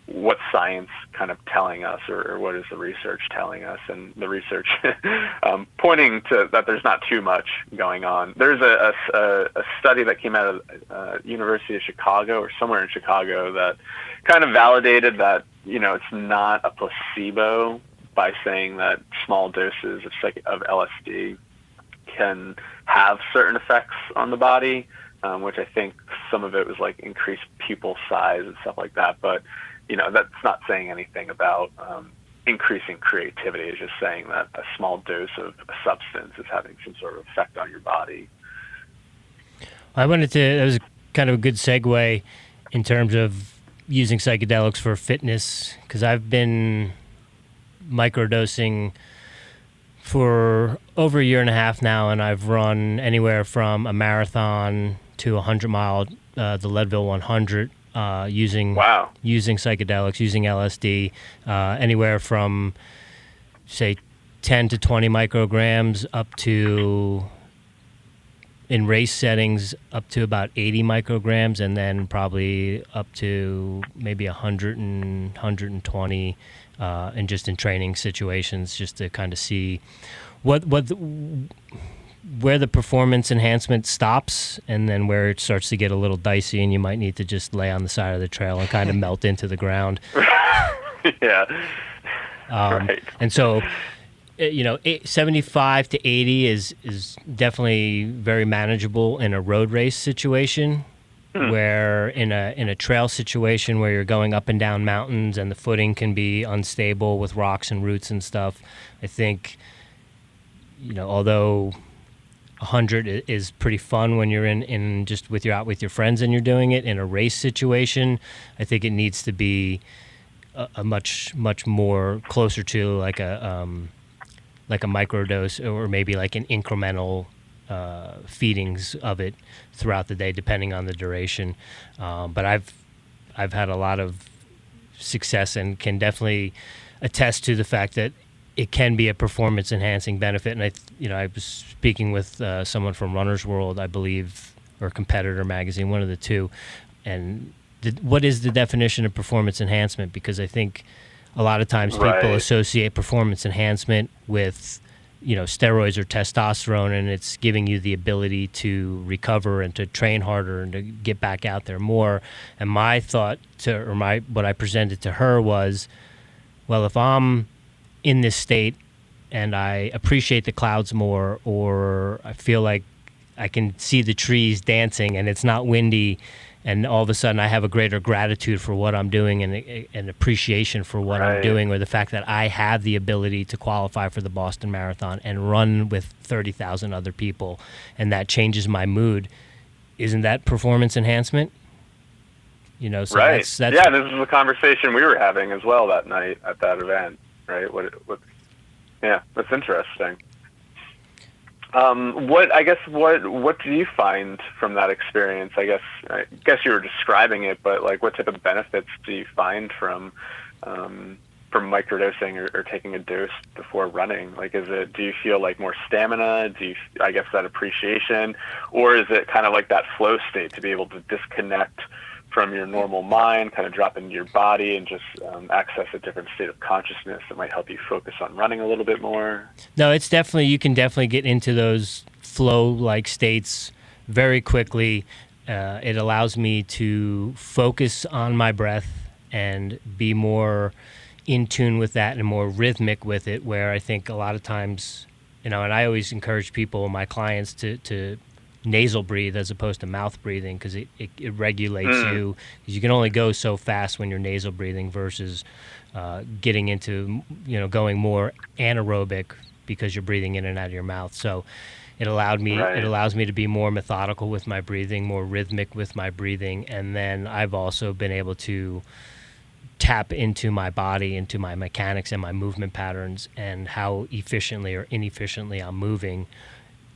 what's science kind of telling us, or what is the research telling us, and the research pointing to that there's not too much going on. There's a study that came out of University of Chicago or somewhere in Chicago that kind of validated that, you know, it's not a placebo by saying that small doses of LSD can have certain effects on the body, which I think some of it was like increased pupil size and stuff like that. But, you know, that's not saying anything about increasing creativity. It's just saying that a small dose of a substance is having some sort of effect on your body. That was kind of a good segue in terms of using psychedelics for fitness, because I've been microdosing for over a year and a half now, and I've run anywhere from a marathon to 100-mile, the Leadville 100, using psychedelics, using LSD, anywhere from, say, 10 to 20 micrograms up to, in race settings, up to about 80 micrograms, and then probably up to maybe 100 and 120, and just in training situations, just to kind of see where the performance enhancement stops, and then where it starts to get a little dicey, and you might need to just lay on the side of the trail and kind of melt into the ground. Yeah. Right. And so, you know, 75 to 80 is definitely very manageable in a road race situation. Where in a trail situation where you're going up and down mountains and the footing can be unstable with rocks and roots and stuff, I think, you know, although 100 is pretty fun when you're in just with out with your friends and you're doing it, in a race situation, I think it needs to be a much more closer to like a microdose, or maybe like an incremental feedings of it throughout the day, depending on the duration. But I've had a lot of success and can definitely attest to the fact that it can be a performance enhancing benefit. And I was speaking with someone from Runner's World, I believe, or Competitor Magazine, one of the two. And what is the definition of performance enhancement? Because I think a lot of times people associate performance enhancement with, you know, steroids or testosterone, and it's giving you the ability to recover and to train harder and to get back out there more. And my thought what I presented to her was, well, if I'm in this state and I appreciate the clouds more, or I feel like I can see the trees dancing and it's not windy, and all of a sudden I have a greater gratitude for what I'm doing and an appreciation for what I'm doing, or the fact that I have the ability to qualify for the Boston Marathon and run with 30,000 other people, and that changes my mood. Isn't that performance enhancement? You know, so that's yeah, this is the conversation we were having as well that night at that event, right? Yeah, that's interesting. What do you find from that experience? I guess you were describing it, but like, what type of benefits do you find from microdosing or taking a dose before running? Like, do you feel like more stamina? That appreciation, or is it kind of like that flow state to be able to disconnect from your normal mind, kind of drop into your body and just access a different state of consciousness that might help you focus on running a little bit more? No, it's definitely, you can definitely get into those flow-like states very quickly. It allows me to focus on my breath and be more in tune with that and more rhythmic with it, where I think a lot of times, you know, and I always encourage people, my clients, to nasal breathe as opposed to mouth breathing, because it regulates you, because you can only go so fast when you're nasal breathing versus getting into, going more anaerobic because you're breathing in and out of your mouth. So it allows me to be more methodical with my breathing, more rhythmic with my breathing, and then I've also been able to tap into my body, into my mechanics and my movement patterns, and how efficiently or inefficiently I'm moving.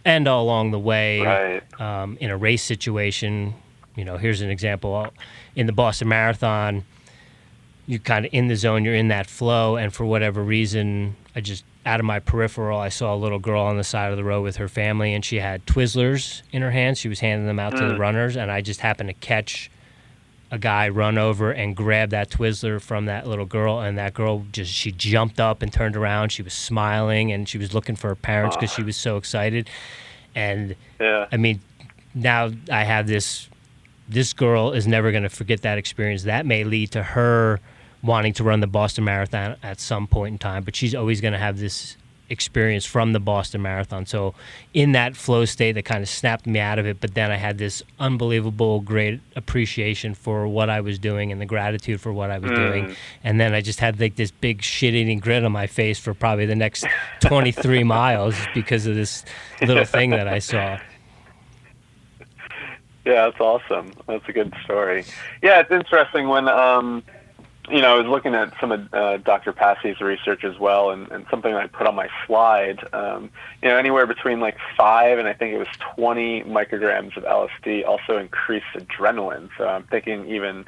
And all along the way, in a race situation, here's an example. In the Boston Marathon, you're kind of in the zone, you're in that flow, and for whatever reason, out of my peripheral, I saw a little girl on the side of the road with her family, and she had Twizzlers in her hands. She was handing them out to the runners, and I just happened to catch a guy run over and grab that Twizzler from that little girl, and that girl she jumped up and turned around. She was smiling, and she was looking for her parents because she was so excited. And I mean, now I have this girl is never going to forget that experience. That may lead to her wanting to run the Boston Marathon at some point in time, but she's always going to have this experience from the Boston Marathon. So in that flow state, that kind of snapped me out of it, but then I had this unbelievable great appreciation for what I was doing and the gratitude for what I was doing, and then I just had like this big shit-eating grin on my face for probably the next 23 miles because of this little thing that I saw. Yeah, that's awesome. That's a good story. Yeah, it's interesting when I was looking at some of Dr. Passey's research as well, and something I put on my slide, anywhere between like 5 and I think it was 20 micrograms of LSD also increased adrenaline. So I'm thinking even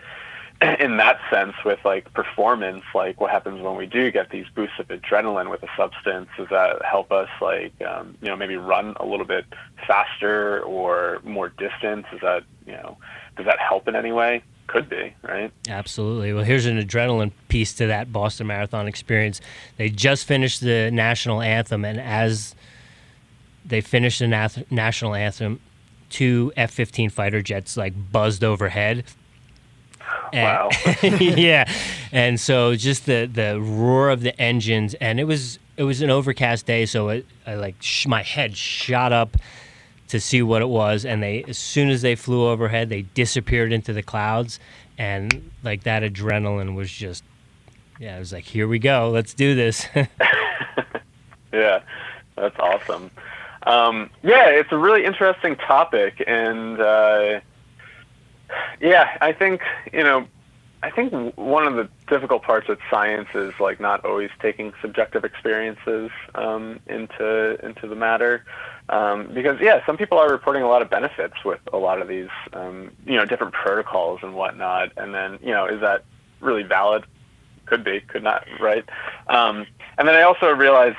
in that sense with like performance, like what happens when we do get these boosts of adrenaline with a substance? Does that help us like, maybe run a little bit faster or more distance? Does that help in any way? Could be, right? Absolutely. Well, here's an adrenaline piece to that Boston Marathon experience. They just finished the national anthem, and as they finished the national anthem, 2 F-15 fighter jets like buzzed overhead. Wow. Yeah. And so just the roar of the engines, and it was an overcast day, so my head shot up to see what it was, and as soon as they flew overhead, they disappeared into the clouds, and like that adrenaline was just, it was like, here we go, let's do this. Yeah, that's awesome. It's a really interesting topic, and I think one of the difficult parts with science is like not always taking subjective experiences into the matter, because some people are reporting a lot of benefits with a lot of these different protocols and whatnot, and then is that really valid? Could be, could not, right? And then I also realized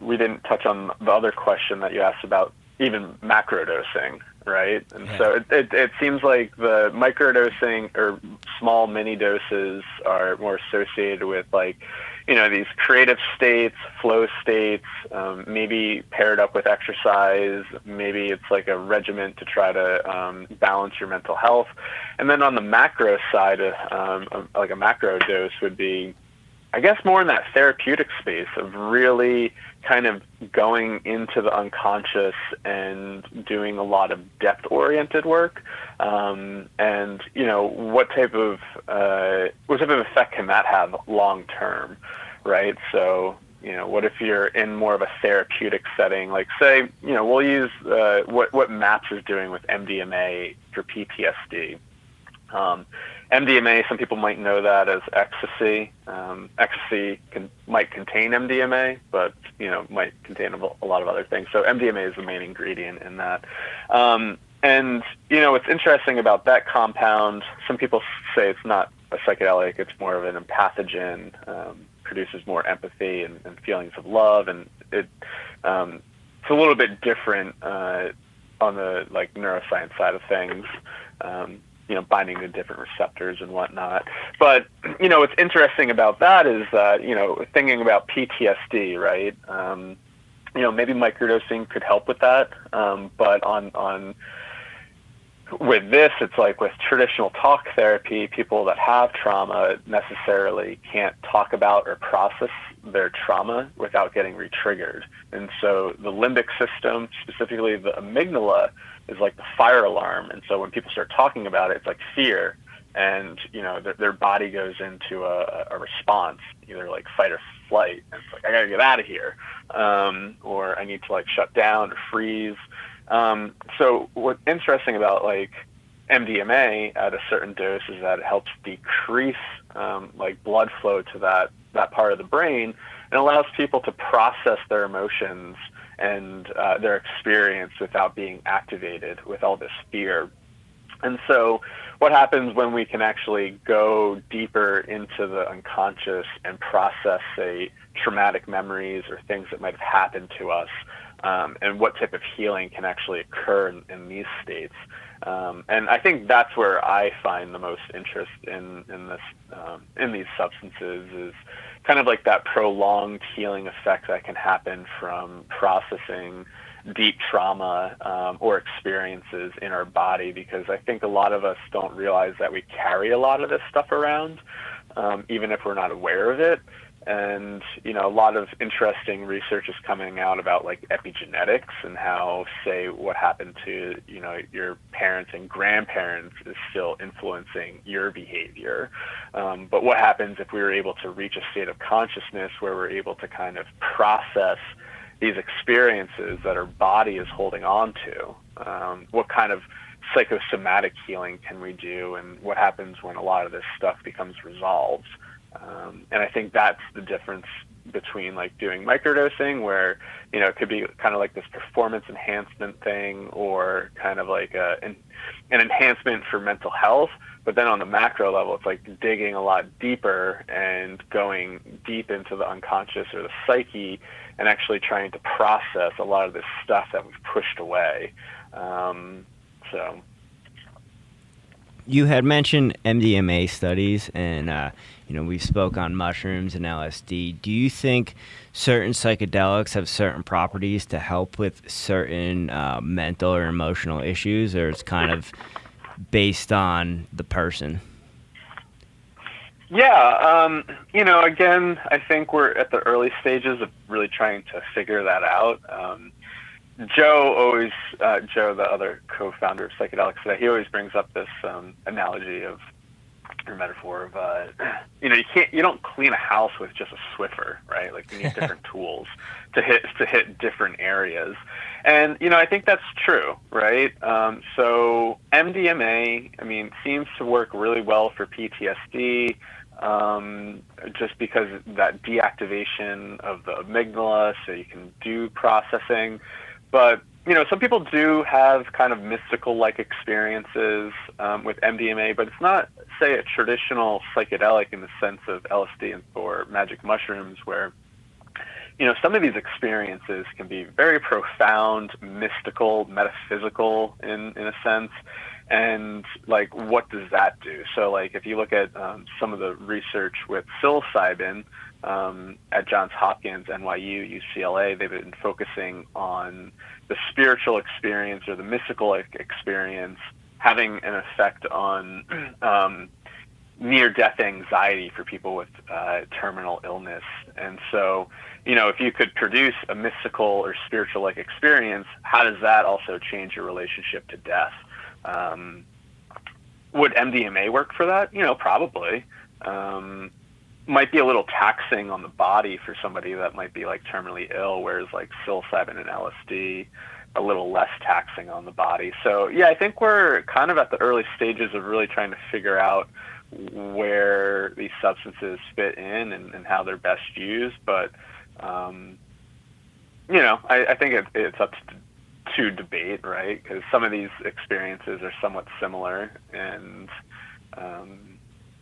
we didn't touch on the other question that you asked about even macrodosing, right? And so it seems like the microdosing or small mini doses are more associated with like, these creative states, flow states, maybe paired up with exercise. Maybe it's like a regimen to try to balance your mental health. And then on the macro side, like a macro dose would be, I guess, more in that therapeutic space of really kind of going into the unconscious and doing a lot of depth-oriented work. And what type of effect can that have long-term, right? So, what if you're in more of a therapeutic setting? Like, say, we'll use what MAPS is doing with MDMA for PTSD. MDMA, some people might know that as ecstasy. Ecstasy might contain MDMA, but might contain a lot of other things. So MDMA is the main ingredient in that. And what's interesting about that compound, some people say it's not a psychedelic, it's more of an empathogen, produces more empathy and feelings of love, and it's a little bit different on the like neuroscience side of things. Binding to different receptors and whatnot. But, what's interesting about that is that, thinking about PTSD, right? Maybe microdosing could help with that. But with this, it's like with traditional talk therapy, people that have trauma necessarily can't talk about or process their trauma without getting re-triggered. And so the limbic system, specifically the amygdala, is like the fire alarm. And so when people start talking about it, it's like fear. And, you know, their body goes into a response, either like fight or flight. And it's like, I got to get out of here. Or I need to like shut down or freeze. So what's interesting about like MDMA at a certain dose is that it helps decrease like blood flow to that part of the brain, and allows people to process their emotions and their experience without being activated with all this fear. And so what happens when we can actually go deeper into the unconscious and process, say, traumatic memories or things that might have happened to us, and what type of healing can actually occur in these states. And I think that's where I find the most interest in these substances, is kind of like that prolonged healing effect that can happen from processing deep trauma or experiences in our body, because I think a lot of us don't realize that we carry a lot of this stuff around, even if we're not aware of it. And, you know, a lot of interesting research is coming out about like epigenetics and how, say, what happened to, you know, your parents and grandparents is still influencing your behavior. But what happens if we were able to reach a state of consciousness where we're able to kind of process these experiences that our body is holding on to? What kind of psychosomatic healing can we do, and what happens when a lot of this stuff becomes resolved? And I think that's the difference between like doing microdosing, where, you know, it could be kind of like this performance enhancement thing, or kind of like an enhancement for mental health. But then on the macro level, it's like digging a lot deeper and going deep into the unconscious or the psyche, and actually trying to process a lot of this stuff that we've pushed away. So. You had mentioned MDMA studies, and you know, we spoke on mushrooms and LSD. Do you think certain psychedelics have certain properties to help with certain mental or emotional issues, or it's kind of based on the person? Yeah, you know, again, I think we're at the early stages of really trying to figure that out. Joe, the other co-founder of Psychedelics Today, he always brings up this analogy of, or metaphor of, you know, you don't clean a house with just a Swiffer, right? Like, you need different tools to hit different areas. And, you know, I think that's true, right? So MDMA, I mean, seems to work really well for PTSD, just because that deactivation of the amygdala, so you can do processing. But, you know, some people do have kind of mystical-like experiences with MDMA, but it's not, say, a traditional psychedelic in the sense of LSD or magic mushrooms, where, you know, some of these experiences can be very profound, mystical, metaphysical in a sense. And, like, what does that do? So, like, if you look at some of the research with psilocybin at Johns Hopkins, NYU, UCLA, they've been focusing on the spiritual experience or the mystical experience having an effect on near-death anxiety for people with terminal illness. And so, you know, if you could produce a mystical or spiritual-like experience, how does that also change your relationship to death? Would MDMA work for that? You know, probably. Might be a little taxing on the body for somebody that might be like terminally ill, whereas like psilocybin and LSD, a little less taxing on the body. So yeah, I think we're kind of at the early stages of really trying to figure out where these substances fit in and how they're best used. But, you know, I think it's up to debate, right? Because some of these experiences are somewhat similar, and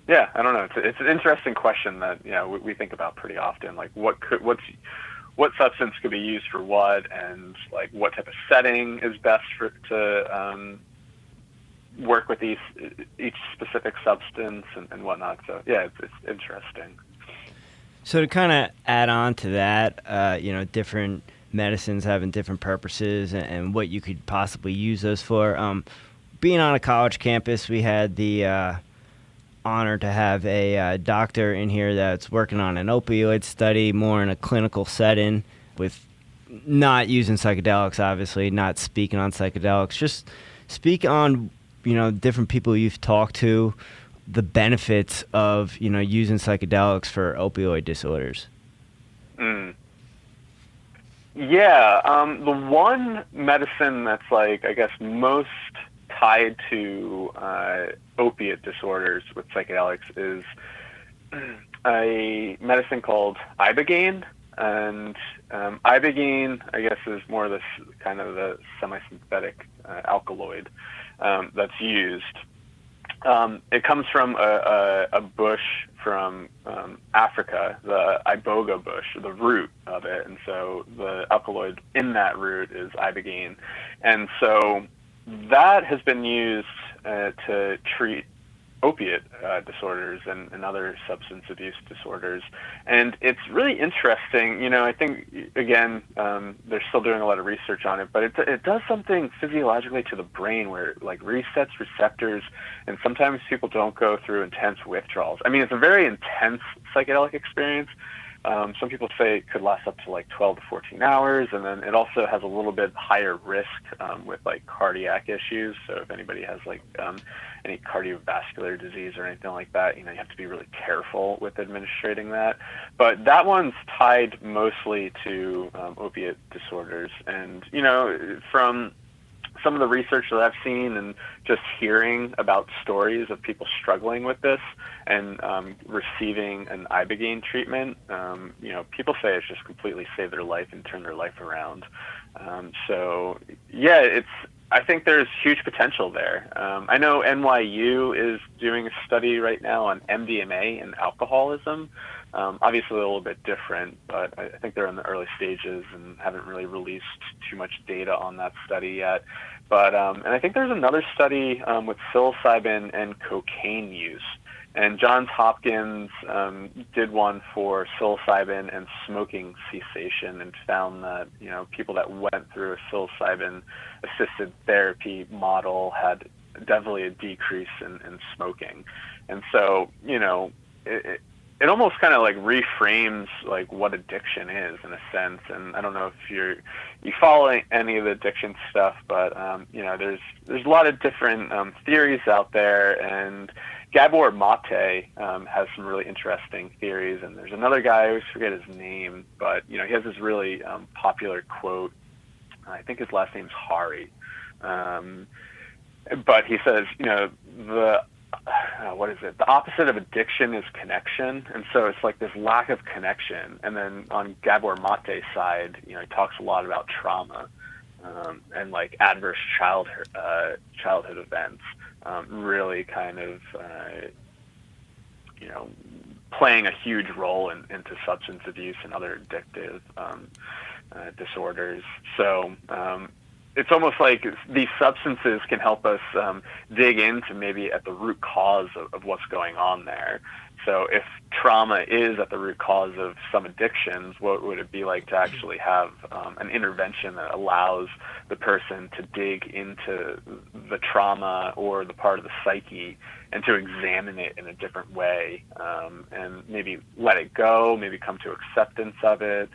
yeah, I don't know. It's an interesting question that, you know, we think about pretty often. Like, what substance could be used for what, and like what type of setting is best to work with each specific substance and whatnot. So yeah, it's interesting. So to kind of add on to that, you know, different medicines having different purposes and what you could possibly use those for. Being on a college campus, we had the honored to have a doctor in here that's working on an opioid study more in a clinical setting with not using psychedelics, obviously, not speaking on psychedelics. Just speak on, different people you've talked to, the benefits of, using psychedelics for opioid disorders. Yeah, the one medicine that's like, I guess, most tied to opiate disorders with psychedelics is a medicine called ibogaine. And ibogaine, I guess, is more of this kind of the semi-synthetic alkaloid that's used. It comes from a bush from Africa, the iboga bush, the root of it. And so the alkaloid in that root is ibogaine. And so that has been used to treat opiate disorders and other substance abuse disorders. And it's really interesting. I think, again, they're still doing a lot of research on it, but it does something physiologically to the brain where it like resets receptors, and sometimes people don't go through intense withdrawals. I mean, it's a very intense psychedelic experience. Some people say it could last up to like 12 to 14 hours, and then it also has a little bit higher risk with like cardiac issues. So if anybody has like any cardiovascular disease or anything like that, you have to be really careful with administrating that. But that one's tied mostly to opiate disorders. And, from some of the research that I've seen and just hearing about stories of people struggling with this and receiving an ibogaine treatment, people say it's just completely saved their life and turned their life around. So yeah, I think there's huge potential there. I know NYU is doing a study right now on MDMA and alcoholism. Obviously a little bit different, but I think they're in the early stages and haven't really released too much data on that study yet. But and I think there's another study with psilocybin and cocaine use. And Johns Hopkins did one for psilocybin and smoking cessation, and found that people that went through a psilocybin-assisted therapy model had definitely a decrease in smoking. And so it almost kind of like reframes like what addiction is in a sense. And I don't know if you follow any of the addiction stuff, but there's a lot of different theories out there, and Gabor Mate has some really interesting theories, and there's another guy, I always forget his name, but he has this really popular quote. I think his last name's Hari, but he says, the opposite of addiction is connection. And so it's like this lack of connection. And then on Gabor Mate's side, he talks a lot about trauma and like adverse childhood events, really kind of playing a huge role into substance abuse and other addictive disorders. So it's almost like these substances can help us dig into maybe at the root cause of what's going on there. So if trauma is at the root cause of some addictions, what would it be like to actually have an intervention that allows the person to dig into the trauma or the part of the psyche and to examine it in a different way, and maybe let it go, maybe come to acceptance of it,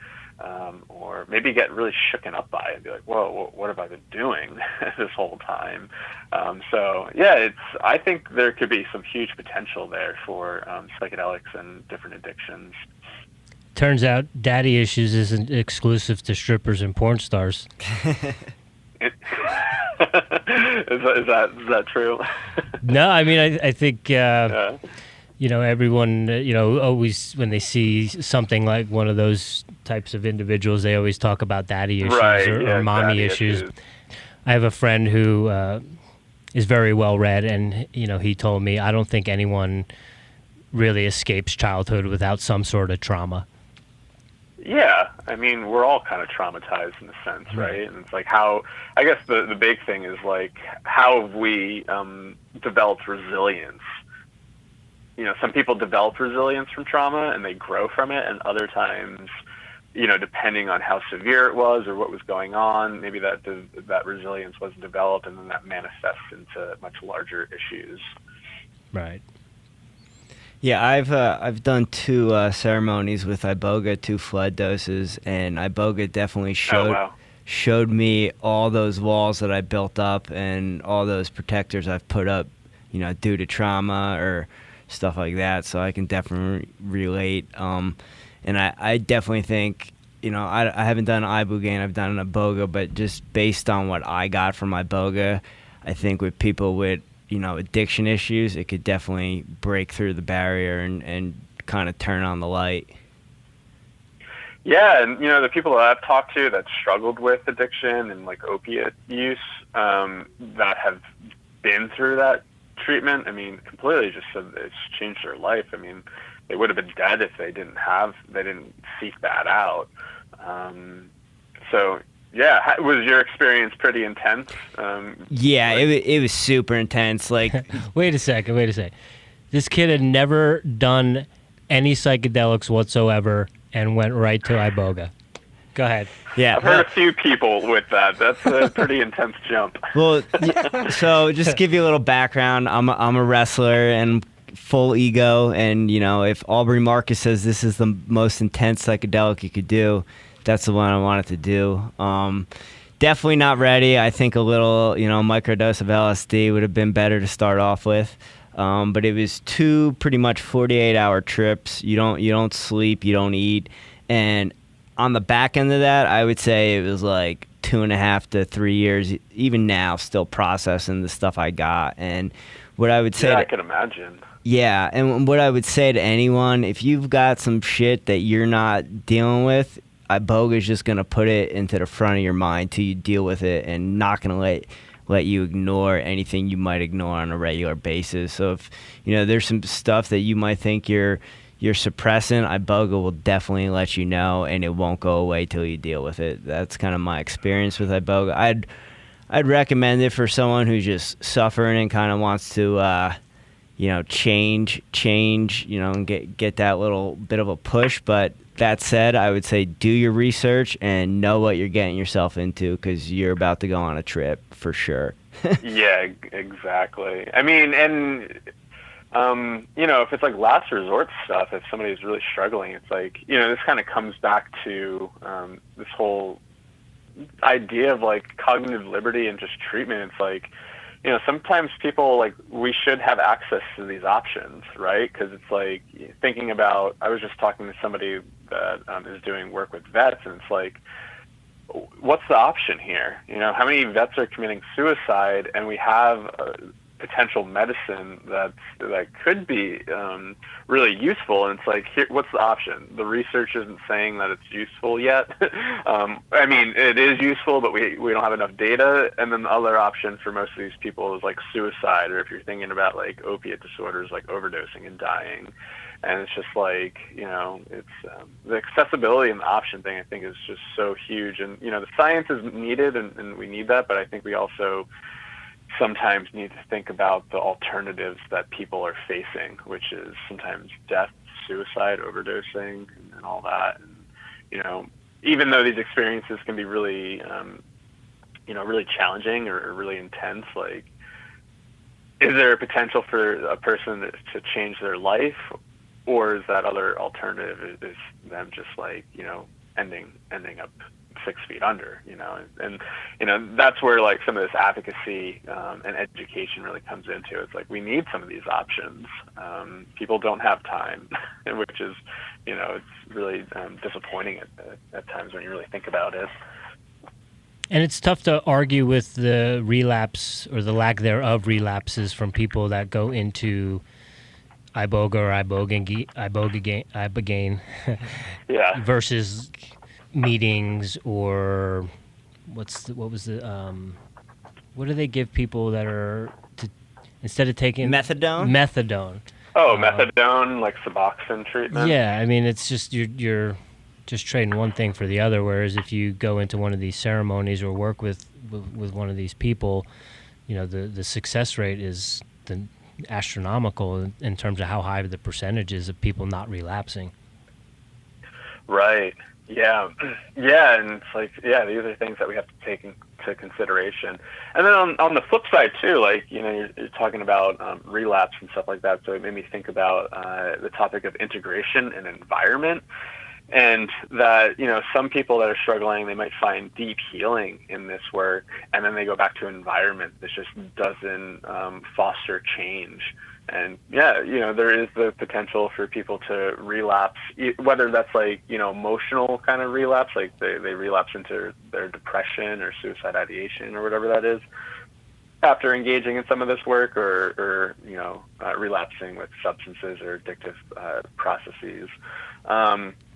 or maybe get really shooken up by it and be like, whoa, what have I been doing this whole time? So yeah, I think there could be some huge potential there for psychedelics and different addictions. Turns out daddy issues isn't exclusive to strippers and porn stars. Is that true? No, I mean, I think everyone, always when they see something like one of those types of individuals, they always talk about daddy issues or mommy issues. I have a friend who is very well read, and he told me, I don't think anyone really escapes childhood without some sort of trauma. Yeah, I mean, we're all kind of traumatized in a sense, right? And it's like I guess the big thing is like, how have we developed resilience? Some people develop resilience from trauma and they grow from it, and other times, depending on how severe it was or what was going on, maybe that resilience wasn't developed, and then that manifests into much larger issues. Right. Yeah, I've done 2 ceremonies with iboga, 2 flood doses, and iboga definitely showed me all those walls that I built up and all those protectors I've put up, due to trauma or stuff like that. So I can definitely relate. And I definitely think, I haven't done ibogaine, I've done an iboga, but just based on what I got from iboga, I think with people with addiction issues, it could definitely break through the barrier and kind of turn on the light. Yeah, and the people that I've talked to that struggled with addiction and like opiate use, that have been through that treatment, I mean, completely just said it's changed their life. I mean, they would have been dead if they didn't seek that out. So yeah, was your experience pretty intense? It was super intense. Like, wait a second. This kid had never done any psychedelics whatsoever and went right to iboga. Go ahead. Yeah, I've heard a few people with that. That's a pretty intense jump. Well, so just to give you a little background, I'm a wrestler and full ego, and if Aubrey Marcus says this is the most intense psychedelic you could do, that's the one I wanted to do. Definitely not ready. I think a little, microdose of LSD would have been better to start off with. But it was 2 pretty much 48-hour trips. You don't sleep, you don't eat, and on the back end of that, I would say it was like 2.5 to 3 years. Even now, still processing the stuff I got. And what I would say, I can imagine. Yeah, and what I would say to anyone, if you've got some shit that you're not dealing with, iboga is just gonna put it into the front of your mind till you deal with it, and not gonna let you ignore anything you might ignore on a regular basis. So if there's some stuff that you might think you're suppressing, iboga will definitely let you know, and it won't go away till you deal with it. That's kind of my experience with iboga. I'd recommend it for someone who's just suffering and kind of wants to change, and get that little bit of a push. But that said, I would say do your research and know what you're getting yourself into, because you're about to go on a trip for sure. Yeah, exactly. I mean, and if it's like last resort stuff, if somebody's really struggling, it's like, this kind of comes back to this whole idea of like cognitive liberty and just treatment. It's like, sometimes people, like, we should have access to these options, right? Because it's like thinking about, I was just talking to somebody that is doing work with vets, and it's like, what's the option here? How many vets are committing suicide, and we have potential medicine that could be really useful, and it's like, here, what's the option? The research isn't saying that it's useful yet. I mean, it is useful, but we don't have enough data. And then the other option for most of these people is like suicide, or if you're thinking about like opiate disorders, like overdosing and dying. And it's just like, it's the accessibility and the option thing, I think, is just so huge. And the science is needed, and we need that, but I think we also sometimes need to think about the alternatives that people are facing, which is sometimes death, suicide, overdosing, and all that. And, even though these experiences can be really, really challenging or really intense, like, is there a potential for a person to change their life, or is that other alternative is them just like, ending up 6 feet under, and that's where like some of this advocacy and education really comes into. It's like, we need some of these options. People don't have time, which is, it's really disappointing at times when you really think about it. And it's tough to argue with the relapse or the lack thereof relapses from people that go into iboga or ibogaine Yeah. versus meetings, or what do they give people that are instead of taking methadone? Oh, methadone, like Suboxone treatment. Yeah, I mean, it's just you're just trading one thing for the other. Whereas if you go into one of these ceremonies or work with one of these people, the success rate is astronomical in terms of how high the percentage is of people not relapsing. Right. Yeah, and it's like, yeah, these are things that we have to take into consideration. And then on the flip side too, like, you know, you're talking about relapse and stuff like that, so it made me think about the topic of integration and environment. And that, you know, some people that are struggling, they might find deep healing in this work, and then they go back to an environment that just doesn't foster change. And yeah, you know, there is the potential for people to relapse, whether that's like, you know, emotional kind of relapse, like they relapse into their depression or suicide ideation or whatever that is, after engaging in some of this work, or you know, relapsing with substances or addictive processes.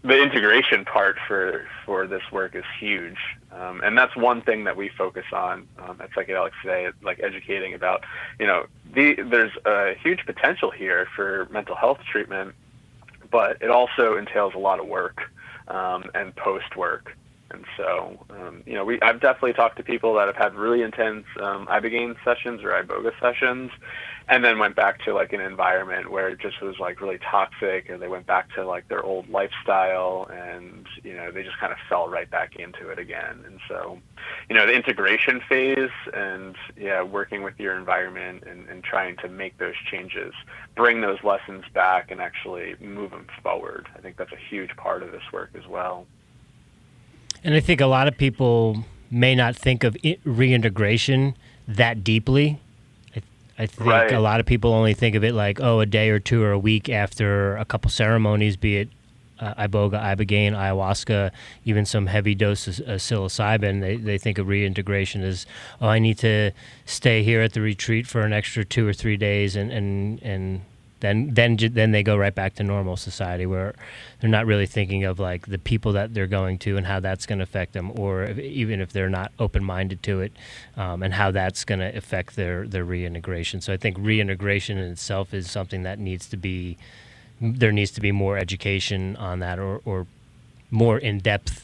The integration part for this work is huge, and that's one thing that we focus on at Psychedelics Today, like educating about, you know, there's a huge potential here for mental health treatment, but it also entails a lot of work and post work. And so, you know, I've definitely talked to people that have had really intense ibogaine sessions or iboga sessions, and then went back to like an environment where it just was like really toxic, or they went back to like their old lifestyle, and, you know, they just kind of fell right back into it again. And so, you know, the integration phase and, yeah, working with your environment and trying to make those changes, bring those lessons back and actually move them forward. I think that's a huge part of this work as well. And I think a lot of people may not think of reintegration that deeply. I think Right. a lot of people only think of it like, oh, a day or two or a week after a couple ceremonies, be it iboga, ibogaine, ayahuasca, even some heavy doses of psilocybin. They think of reintegration as, oh, I need to stay here at the retreat for an extra 2 or 3 days, and then they go right back to normal society, where they're not really thinking of like the people that they're going to and how that's going to affect them, or even if they're not open-minded to it, and how that's going to affect their reintegration. So I think reintegration in itself is something that there needs to be more education on that, or more in-depth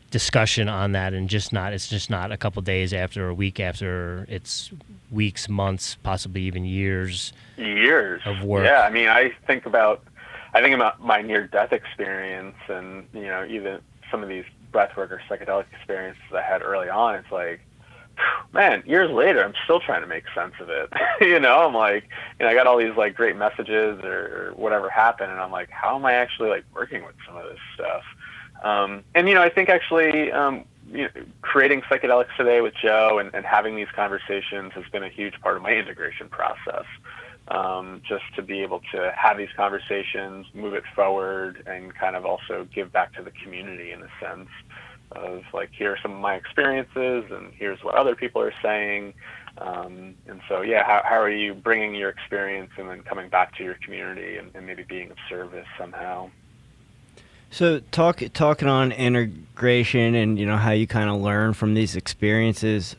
discussion on that, and it's just not a couple days after, a week after. It's weeks, months, possibly even years of work. Yeah, I mean, I think about my near-death experience, and, you know, even some of these breathwork or psychedelic experiences I had early on. It's like, man, years later, I'm still trying to make sense of it. You know, I'm like, you know, I got all these like great messages or whatever happened, and I'm like, how am I actually like working with some of this stuff? And, you know, I think actually, you know, creating Psychedelics Today with Joe and having these conversations has been a huge part of my integration process. Just to be able to have these conversations, move it forward, and kind of also give back to the community in a sense of like, here are some of my experiences, and here's what other people are saying. And so, yeah, how are you bringing your experience and then coming back to your community and maybe being of service somehow? So talking on integration and, you know, how you kind of learn from these experiences,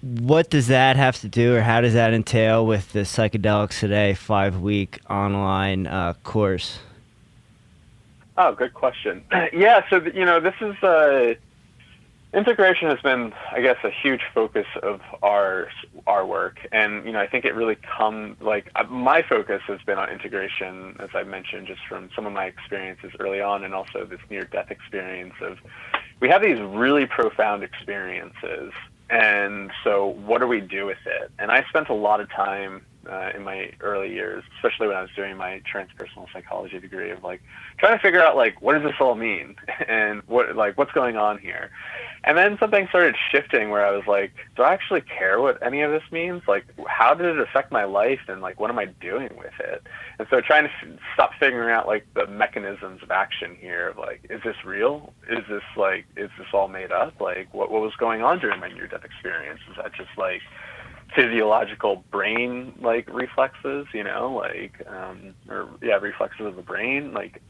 what does that have to do, or how does that entail with the Psychedelics Today 5-week online course? Oh, good question. Yeah, so, you know, this is integration has been, I guess, a huge focus of our work, and, you know, I think it really my focus has been on integration, as I mentioned, just from some of my experiences early on, and also this near-death experience of, we have these really profound experiences, and so what do we do with it? And I spent a lot of time in my early years, especially when I was doing my transpersonal psychology degree, of like trying to figure out like, what does this all mean, and what's going on here? And then something started shifting where I was like, do I actually care what any of this means? Like, how did it affect my life, and like, what am I doing with it? And so trying to stop figuring out like the mechanisms of action here of like, is this real? Is this all made up? Like, what was going on during my near-death experience? Is that just like physiological brain like reflexes, you know, like reflexes of the brain, like?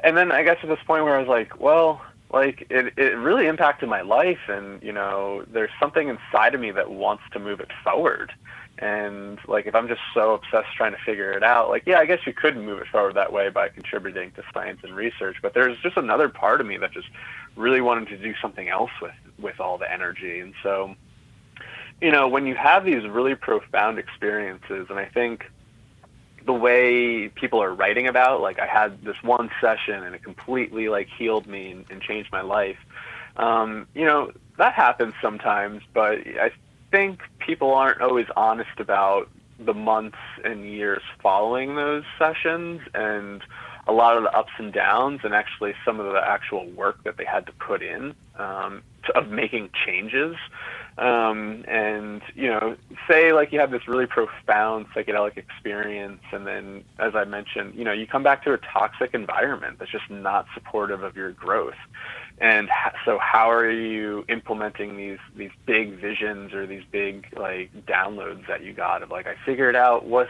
And then I got to this point where I was like, well, like it really impacted my life, and, you know, there's something inside of me that wants to move it forward. And like, if I'm just so obsessed trying to figure it out, like, yeah, I guess you could move it forward that way by contributing to science and research, but there's just another part of me that just really wanted to do something else with all the energy. And so, you know, when you have these really profound experiences, and I think, the way people are writing about, like I had this one session and it completely like healed me and changed my life. You know, that happens sometimes, but I think people aren't always honest about the months and years following those sessions and a lot of the ups and downs and actually some of the actual work that they had to put in of making changes. And, you know, say like you have this really profound psychedelic experience and then, as I mentioned, you know, you come back to a toxic environment that's just not supportive of your growth. And so how are you implementing these big visions or these big like downloads that you got of like, I figured out what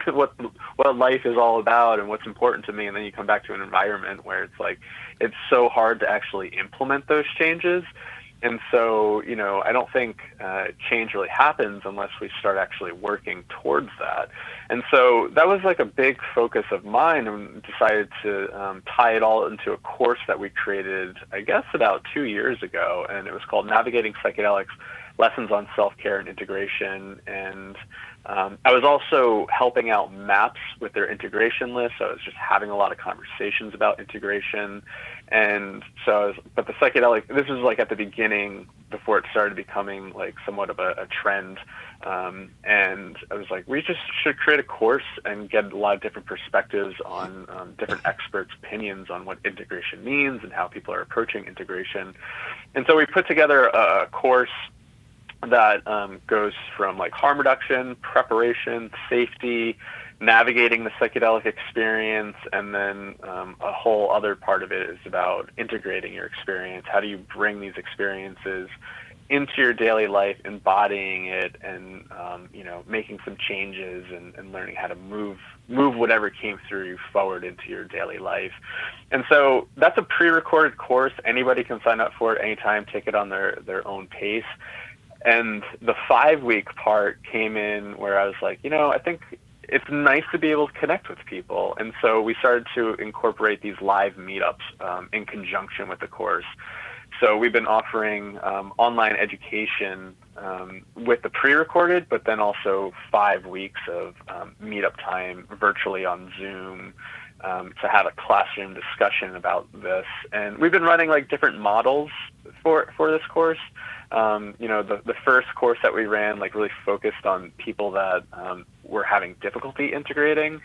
life is all about and what's important to me. And then you come back to an environment where it's like, it's so hard to actually implement those changes. And so, you know, I don't think change really happens unless we start actually working towards that. And so that was like a big focus of mine, and decided to tie it all into a course that we created, I guess, about 2 years ago. And it was called Navigating Psychedelics, Lessons on Self-Care and Integration. And I was also helping out MAPS with their integration list. So I was just having a lot of conversations about integration. And so, but the psychedelic, this was like at the beginning before it started becoming like somewhat of a trend. And I was like, we just should create a course and get a lot of different perspectives on different experts' opinions on what integration means and how people are approaching integration. And so we put together a course that goes from like harm reduction, preparation, safety, navigating the psychedelic experience, and then a whole other part of it is about integrating your experience. How do you bring these experiences into your daily life, embodying it, and you know, making some changes and learning how to move whatever came through you forward into your daily life. And so that's a pre-recorded course. Anybody can sign up for it anytime, take it on their own pace. And the 5-week part came in where I was like, you know, I think it's nice to be able to connect with people. And so we started to incorporate these live meetups in conjunction with the course. So we've been offering online education with the pre-recorded, but then also 5 weeks of meetup time virtually on Zoom to have a classroom discussion about this. And we've been running like different models for this course. You know, the first course that we ran like really focused on people that were having difficulty integrating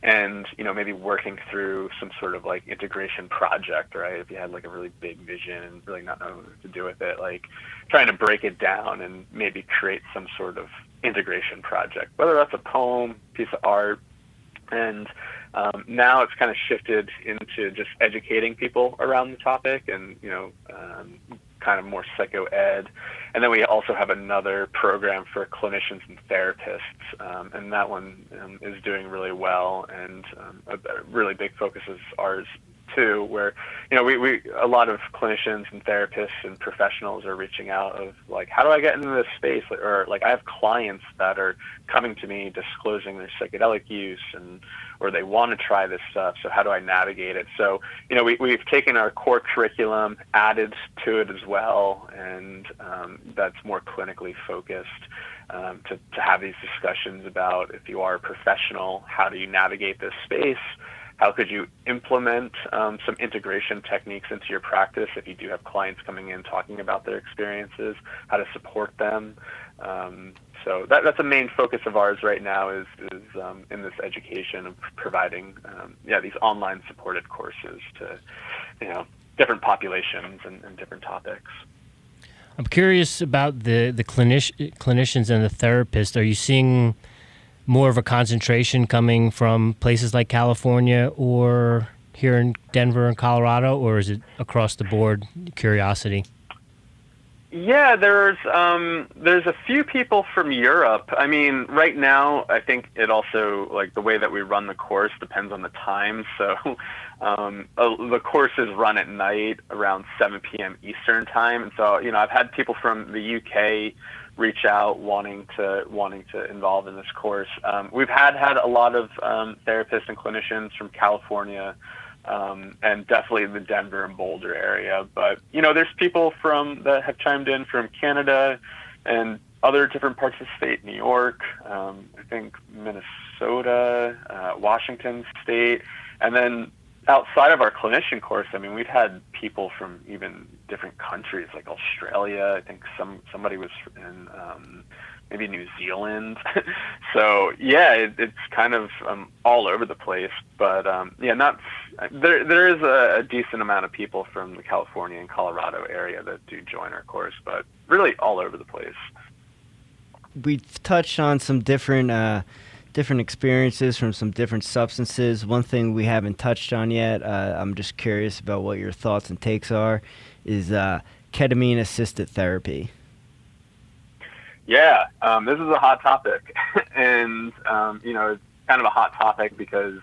and, you know, maybe working through some sort of like integration project, right? If you had like a really big vision and really not knowing what to do with it, like trying to break it down and maybe create some sort of integration project, whether that's a poem, piece of art. And now it's kind of shifted into just educating people around the topic and, you know, kind of more psycho-ed. And then we also have another program for clinicians and therapists, and that one is doing really well, and a really big focus is ours too, where, you know, we a lot of clinicians and therapists and professionals are reaching out of like, how do I get into this space? Or like I have clients that are coming to me disclosing their psychedelic use or they want to try this stuff. So how do I navigate it? So, you know, we've taken our core curriculum, added to it as well, and that's more clinically focused to have these discussions about, if you are a professional, how do you navigate this space? How could you implement some integration techniques into your practice if you do have clients coming in talking about their experiences, how to support them? So that's a main focus of ours right now is in this education of providing these online supported courses to, you know, different populations and different topics. I'm curious about the clinicians and the therapists. Are you seeing more of a concentration coming from places like California or here in Denver and Colorado, or is it across the board? Curiosity. Yeah, there's a few people from Europe. I mean, right now, I think it also, like, the way that we run the course depends on the time. So the course is run at night around 7 p.m. Eastern time. And so, you know, I've had people from the UK reach out wanting to involve in this course. We've had a lot of therapists and clinicians from California, and definitely the Denver and Boulder area. But, you know, there's people that have chimed in from Canada and other different parts of the state, New York, I think Minnesota, Washington State, and then outside of our clinician course, I mean, we've had people from even different countries, like Australia. I think somebody was in maybe New Zealand. So yeah, it's kind of all over the place. But there is a decent amount of people from the California and Colorado area that do join our course, but really all over the place. We've touched on some different experiences from some different substances. One thing we haven't touched on yet, I'm just curious about what your thoughts and takes are, is ketamine-assisted therapy. Yeah, this is a hot topic, and it's kind of a hot topic because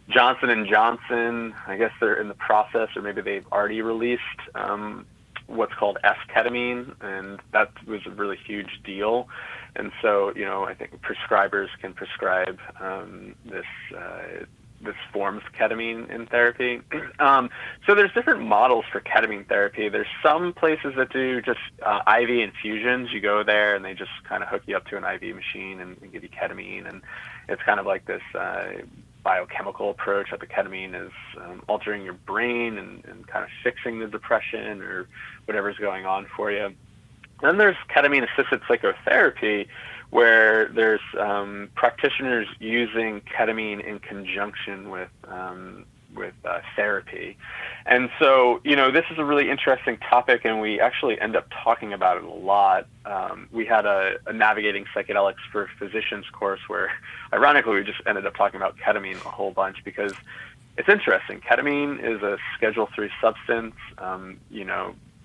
Johnson & Johnson, I guess they're in the process, or maybe they've already released what's called S-ketamine, and that was a really huge deal. And so, I think prescribers can prescribe this form of ketamine in therapy. So there's different models for ketamine therapy. There's some places that do just IV infusions. You go there and they just kind of hook you up to an IV machine and give you ketamine, and it's kind of like this biochemical approach that the ketamine is altering your brain and kind of fixing the depression or whatever's going on for you. Then there's ketamine-assisted psychotherapy, where there's practitioners using ketamine in conjunction with therapy. And so, this is a really interesting topic, and we actually end up talking about it a lot. We had a Navigating Psychedelics for Physicians course where, ironically, we just ended up talking about ketamine a whole bunch because it's interesting. Ketamine is a Schedule III substance.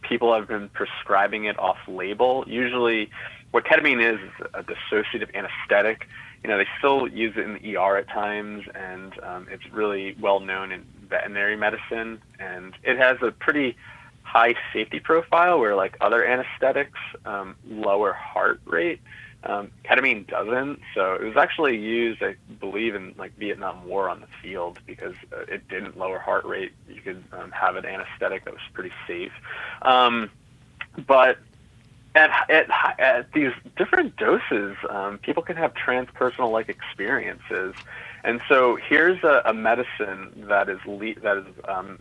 People have been prescribing it off-label. Usually, what ketamine is a dissociative anesthetic. They still use it in the ER at times, and it's really well known in veterinary medicine. And it has a pretty high safety profile where, like other anesthetics, lower heart rate. Ketamine doesn't. So it was actually used, I believe, in like Vietnam War on the field because it didn't lower heart rate. You could have an anesthetic that was pretty safe. But at these different doses, people can have transpersonal-like experiences. And so here's a medicine that is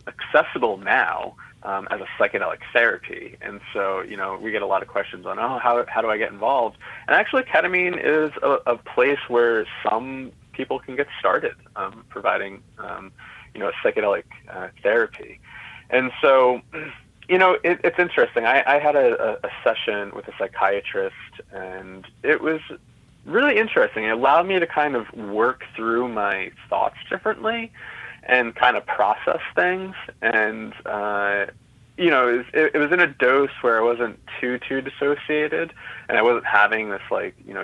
accessible now as a psychedelic therapy. And so, we get a lot of questions on, how do I get involved? And actually, ketamine is a place where some people can get started providing, a psychedelic therapy. And so, it's interesting. I had a session with a psychiatrist, and it was really interesting. It allowed me to kind of work through my thoughts differently and kind of process things. And, it was in a dose where I wasn't too dissociated, and I wasn't having this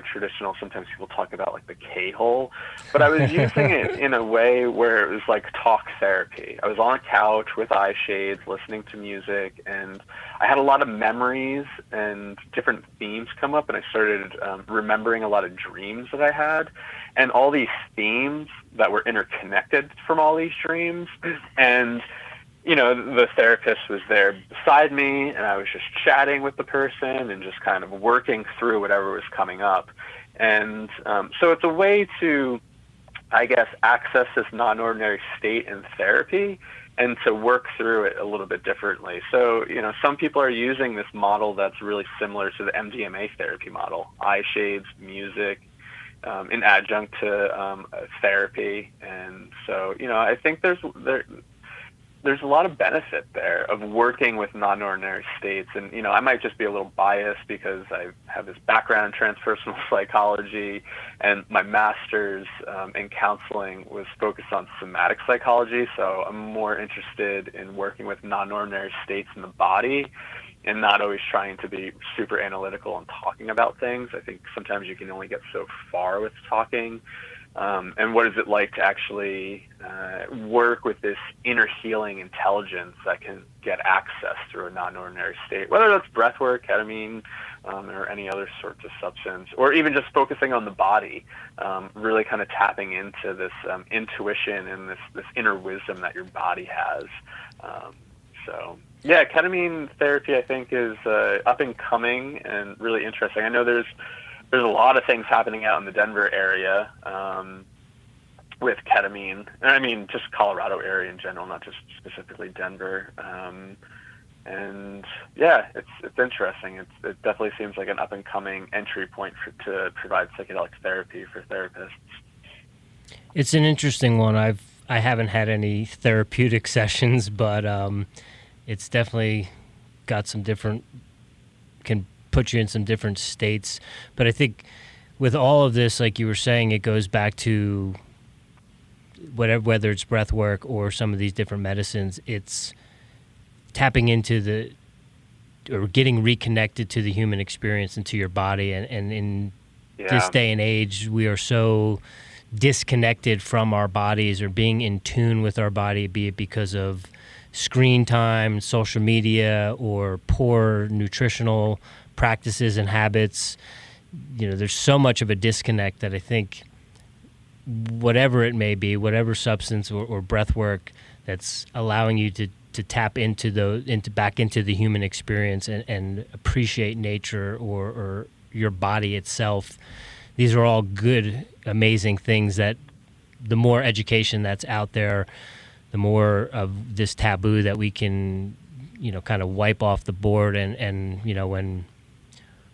traditional, sometimes people talk about like the K-hole, but I was using it in a way where it was like talk therapy. I was on a couch with eye shades, listening to music, and I had a lot of memories and different themes come up, and I started remembering a lot of dreams that I had, and all these themes that were interconnected from all these dreams. And the therapist was there beside me, and I was just chatting with the person and just kind of working through whatever was coming up. And so it's a way to, I guess, access this non-ordinary state in therapy and to work through it a little bit differently. So, some people are using this model that's really similar to the MDMA therapy model, eye shades, music, in adjunct to therapy. And so, I think there's a lot of benefit there of working with non-ordinary states. And, I might just be a little biased because I have this background in transpersonal psychology, and my master's in counseling was focused on somatic psychology. So I'm more interested in working with non-ordinary states in the body and not always trying to be super analytical and talking about things. I think sometimes you can only get so far with talking. And what is it like to actually work with this inner healing intelligence that can get access through a non-ordinary state, whether that's breathwork, ketamine, or any other sorts of substance, or even just focusing on the body, really kind of tapping into this intuition and this inner wisdom that your body has. So Yeah, ketamine therapy I think is up and coming and really interesting. I know there's a lot of things happening out in the Denver area with ketamine. I mean, just Colorado area in general, not just specifically Denver. And yeah, it's interesting. It definitely seems like an up and coming entry point to provide psychedelic therapy for therapists. It's an interesting one. I haven't had any therapeutic sessions, but it's definitely got some different, can put you in some different states. But I think with all of this, like you were saying, it goes back to whether it's breath work or some of these different medicines, it's tapping into or getting reconnected to the human experience and to your body. And in this day and age, we are so disconnected from our bodies or being in tune with our body, be it because of screen time, social media, or poor nutritional practices and habits. There's so much of a disconnect that I think whatever it may be, whatever substance or breath work that's allowing you to tap back into the human experience and appreciate nature or your body itself. These are all good, amazing things that the more education that's out there, the more of this taboo that we can, kind of wipe off the board. And when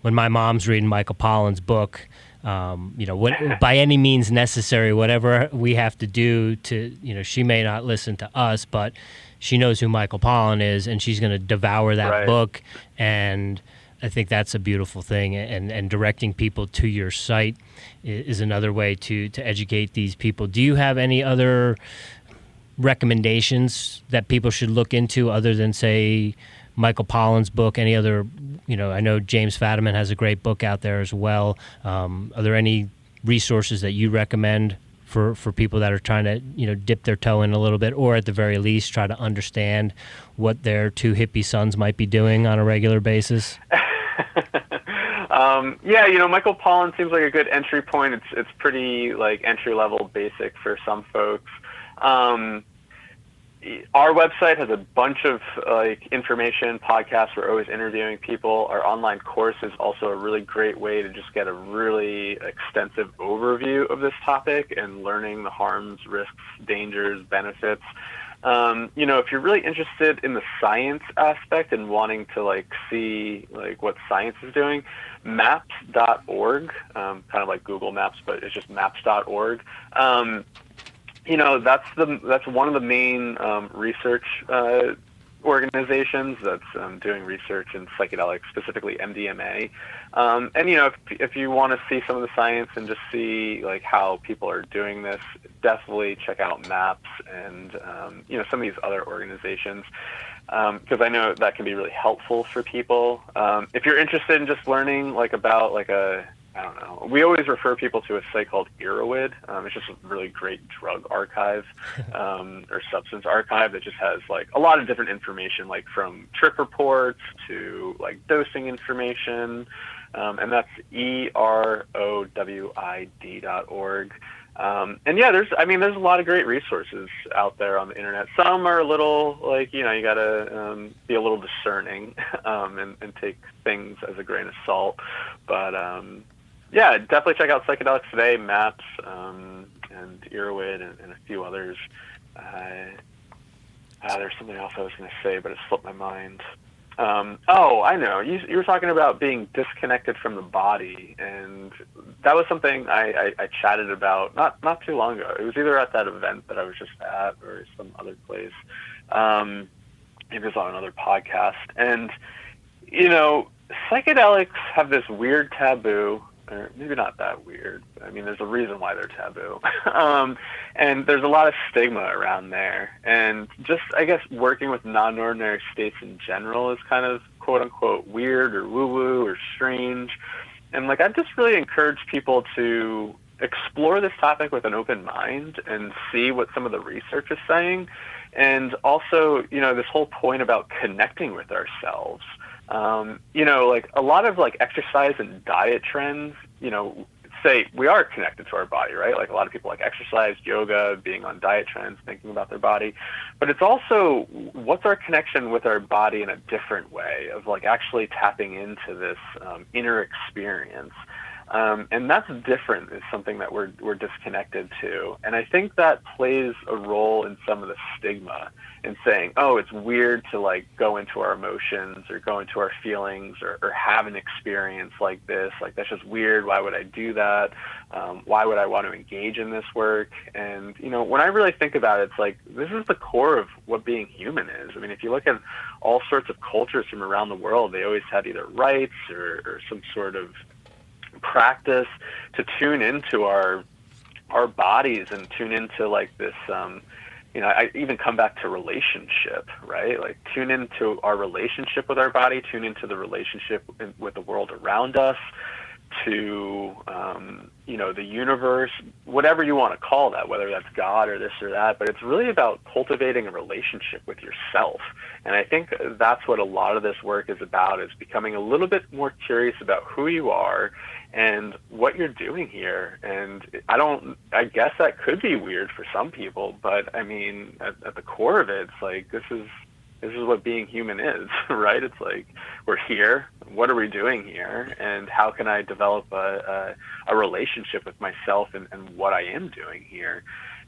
my mom's reading Michael Pollan's book, what by any means necessary, whatever we have to do to, she may not listen to us, but she knows who Michael Pollan is, and she's going to devour that book. And I think that's a beautiful thing. And directing people to your site is another way to educate these people. Do you have any other recommendations that people should look into other than, say, Michael Pollan's book? Any other, I know James Fadiman has a great book out there as well. Are there any resources that you recommend for people that are trying to, dip their toe in a little bit, or at the very least try to understand what their two hippie sons might be doing on a regular basis? Michael Pollan seems like a good entry point. It's pretty like entry level basic for some folks. Our website has a bunch of information, podcasts. We're always interviewing people. Our online course is also a really great way to just get a really extensive overview of this topic and learning the harms, risks, dangers, benefits. If you're really interested in the science aspect and wanting to see what science is doing, maps.org, kind of like Google Maps, but it's just maps.org. That's one of the main research organizations that's doing research in psychedelics, specifically MDMA. If you want to see some of the science and just see how people are doing this, definitely check out MAPS and some of these other organizations, because I know that can be really helpful for people. If you're interested in just learning about I don't know. We always refer people to a site called Airey. It's just a really great drug archive or substance archive that just has a lot of different information, from trip reports to dosing information, and that's EROWID.org. There's a lot of great resources out there on the internet. Some are a little you gotta be a little discerning and take things as a grain of salt, but definitely check out Psychedelics Today, MAPS, and Earwid, and a few others. There's something else I was going to say, but it slipped my mind. I know. You were talking about being disconnected from the body, and that was something I chatted about not too long ago. It was either at that event that I was just at or some other place. Maybe it was on another podcast. And, psychedelics have this weird taboo, or maybe not that weird. I mean, there's a reason why they're taboo. And there's a lot of stigma around there. And just, I guess, working with non-ordinary states in general is kind of quote-unquote weird or woo-woo or strange. And, I've just really encouraged people to explore this topic with an open mind and see what some of the research is saying. And also, this whole point about connecting with ourselves. A lot of exercise and diet trends, say we are connected to our body, right? Like a lot of people like exercise, yoga, being on diet trends, thinking about their body. But it's also what's our connection with our body in a different way of like actually tapping into this inner experience. And that's different, is something that we're disconnected to. And I think that plays a role in some of the stigma in saying, oh, it's weird to like go into our emotions or go into our feelings or have an experience like this. Like, that's just weird. Why would I do that? Why would I want to engage in this work? And, you know, when I really think about it, it's like, this is the core of what being human is. I mean, if you look at all sorts of cultures from around the world, they always had either rites or some sort of practice to tune into our bodies and tune into like this you know, I even come back to relationship, right? Like tune into our relationship with our body, tune into the relationship with the world around us, to you know, the universe, whatever you want to call that, whether that's God or this or that. But it's really about cultivating a relationship with yourself. And I think that's what a lot of this work is about, is becoming a little bit more curious about who you are and what you're doing here. And I guess that could be weird for some people, but I mean, at the core of it, it's like, this is what being human is, right? It's like, we're here. What are we doing here? And how can I develop a relationship with myself and what I am doing here?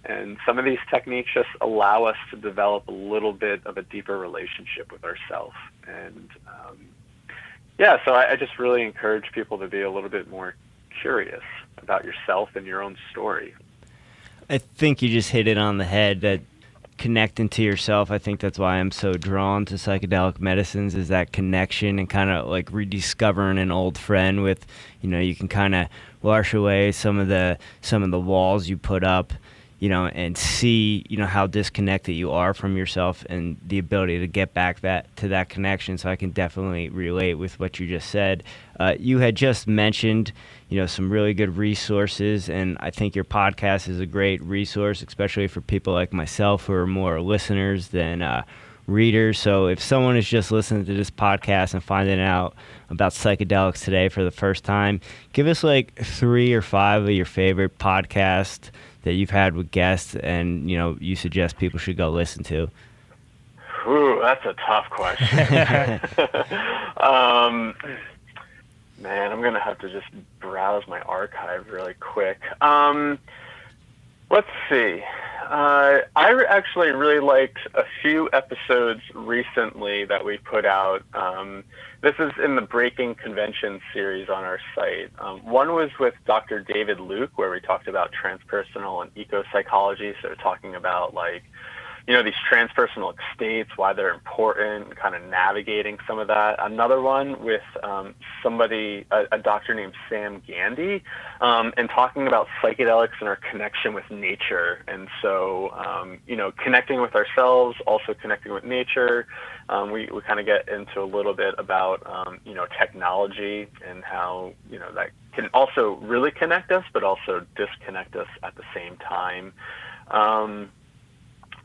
And some of these techniques just allow us to develop a little bit of a deeper relationship with ourselves. And yeah, so I just really encourage people to be a little bit more curious about yourself and your own story. I think you just hit it on the head, that connecting to yourself. I think that's why I'm so drawn to psychedelic medicines, is that connection and kind of like rediscovering an old friend with, you know, you can kind of wash away some of the walls you put up, you know, and see, you know, how disconnected you are from yourself and the ability to get back to that connection. So I can definitely relate with what you just said. You had just mentioned, you know, some really good resources, and I think your podcast is a great resource, especially for people like myself who are more listeners than readers. So if someone is just listening to this podcast and finding out about Psychedelics Today for the first time, give us like 3 or 5 of your favorite podcasts that you've had with guests and, you know, you suggest people should go listen to. Ooh, that's a tough question. Man, I'm going to have to just browse my archive really quick. Let's see. I actually really liked a few episodes recently that we put out. This is in the Breaking Convention series on our site. One was with Dr. David Luke, where we talked about transpersonal and eco-psychology, so talking about, like, you know, these transpersonal states, why they're important, kind of navigating some of that. Another one with a doctor named Sam Gandy, and talking about psychedelics and our connection with nature. And so, you know, connecting with ourselves, also connecting with nature. We kind of get into a little bit about, you know, technology and how, you know, that can also really connect us, but also disconnect us at the same time.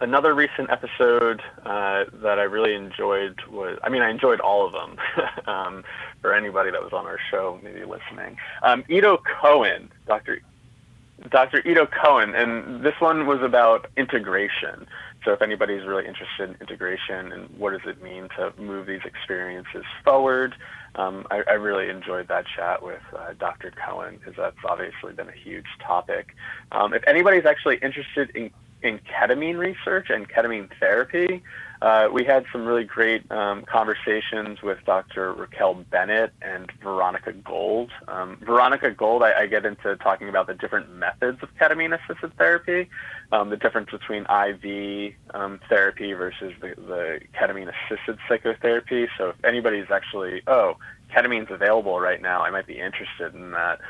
Another recent episode that I really enjoyed was, I mean, I enjoyed all of them for anybody that was on our show, maybe listening. Ito Cohen, Dr. Ito Cohen, and this one was about integration. So if anybody's really interested in integration and what does it mean to move these experiences forward, I really enjoyed that chat with Dr. Cohen, because that's obviously been a huge topic. If anybody's actually interested in ketamine research and ketamine therapy, we had some really great conversations with Dr. Raquel Bennett and Veronica Gold. Veronica Gold, I get into talking about the different methods of ketamine-assisted therapy, the difference between IV therapy versus the ketamine-assisted psychotherapy. So if anybody's actually, ketamine's available right now, I might be interested in that.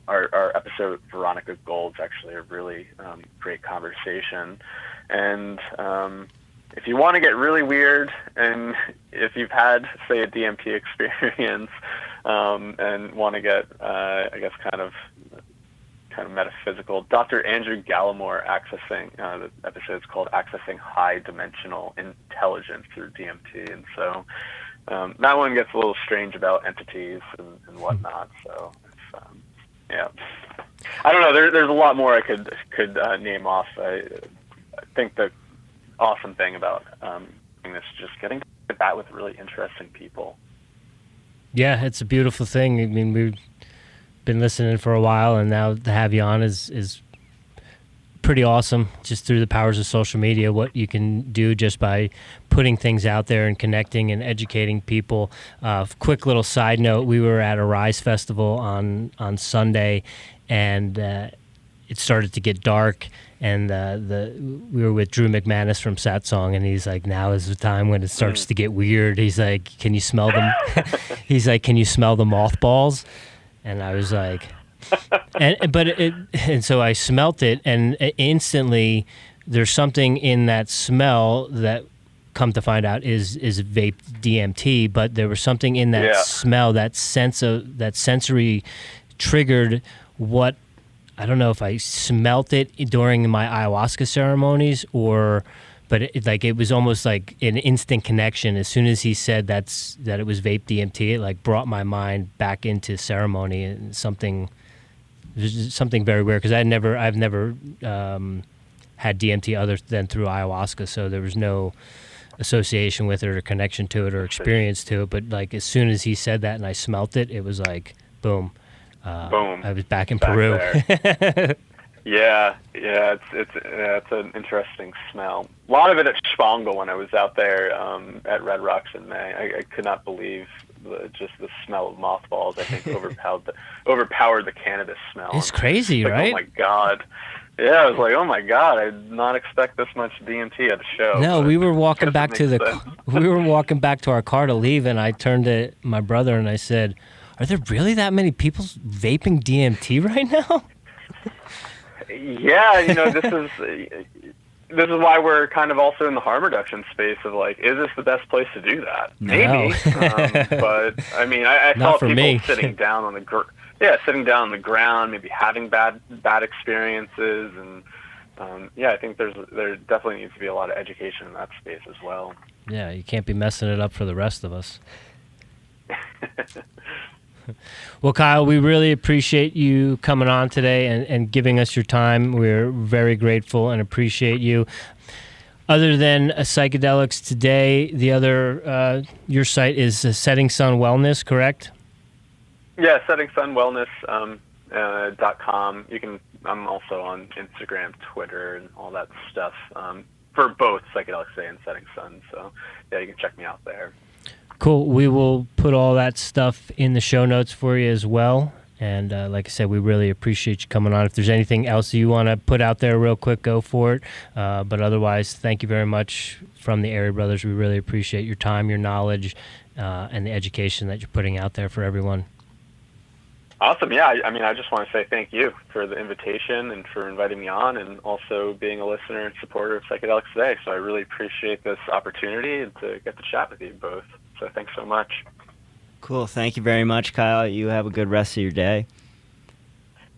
Our episode with Veronica Gold's actually a really great conversation. And if you want to get really weird, and if you've had, say, a DMT experience and want to get, I guess, kind of metaphysical, Dr. Andrew Gallimore accessing, the episode's called Accessing High Dimensional Intelligence Through DMT. And so that one gets a little strange about entities and whatnot. So, it's, yeah. I don't know. There's a lot more I could name off. I think the awesome thing about doing this is just getting to bat with really interesting people. Yeah, it's a beautiful thing. I mean, we've been listening for a while, and now to have you on is pretty awesome. Just through the powers of social media, what you can do just by putting things out there and connecting and educating people. Quick little side note: we were at a Rise Festival on Sunday, and it started to get dark. And we were with Drew McManus from Satsong, and he's like, "Now is the time when it starts to get weird." He's like, "Can you smell them?" He's like, "Can you smell the mothballs?" And I was like, and so I smelt it, and instantly there's something in that smell that, come to find out, is vape DMT. But there was something in that smell, that sensory triggered what. I don't know if I smelt it during my ayahuasca ceremonies but it was almost like an instant connection. As soon as he said that it was vape DMT, it like brought my mind back into ceremony, and something very weird, because I've never had DMT other than through ayahuasca, so there was no association with it or connection to it or experience to it. But like as soon as he said that and I smelt it, it was like boom. Boom! I was back in Peru. Yeah, it's an interesting smell. A lot of it at Schwangel when I was out there at Red Rocks in May. I could not believe just the smell of mothballs. I think overpowered the cannabis smell. It's crazy, like, right? Oh my god! Yeah, I was like, oh my god! I did not expect this much DMT at a show. No, we were walking back to our car to leave, and I turned to my brother and I said, "Are there really that many people vaping DMT right now?" Yeah, this is why we're kind of also in the harm reduction space of like, is this the best place to do that? No. Maybe, but I mean, I saw people sitting down on the ground, maybe having bad experiences, and I think there definitely needs to be a lot of education in that space as well. Yeah, you can't be messing it up for the rest of us. Well, Kyle, we really appreciate you coming on today and giving us your time. We're very grateful and appreciate you. Other than Psychedelics Today, the other your site is Setting Sun Wellness, correct? Yeah, settingsunwellness.com. I'm also on Instagram, Twitter, and all that stuff for both Psychedelics Today and Setting Sun. So yeah, you can check me out there. Cool. We will put all that stuff in the show notes for you as well. And like I said, we really appreciate you coming on. If there's anything else you want to put out there real quick, go for it. But otherwise, thank you very much from the Airey brothers. We really appreciate your time, your knowledge, and the education that you're putting out there for everyone. Awesome. Yeah, I mean, I just want to say thank you for the invitation and for inviting me on, and also being a listener and supporter of Psychedelics Today. So I really appreciate this opportunity and to get to chat with you both. So thanks so much. Cool. Thank you very much, Kyle. You have a good rest of your day.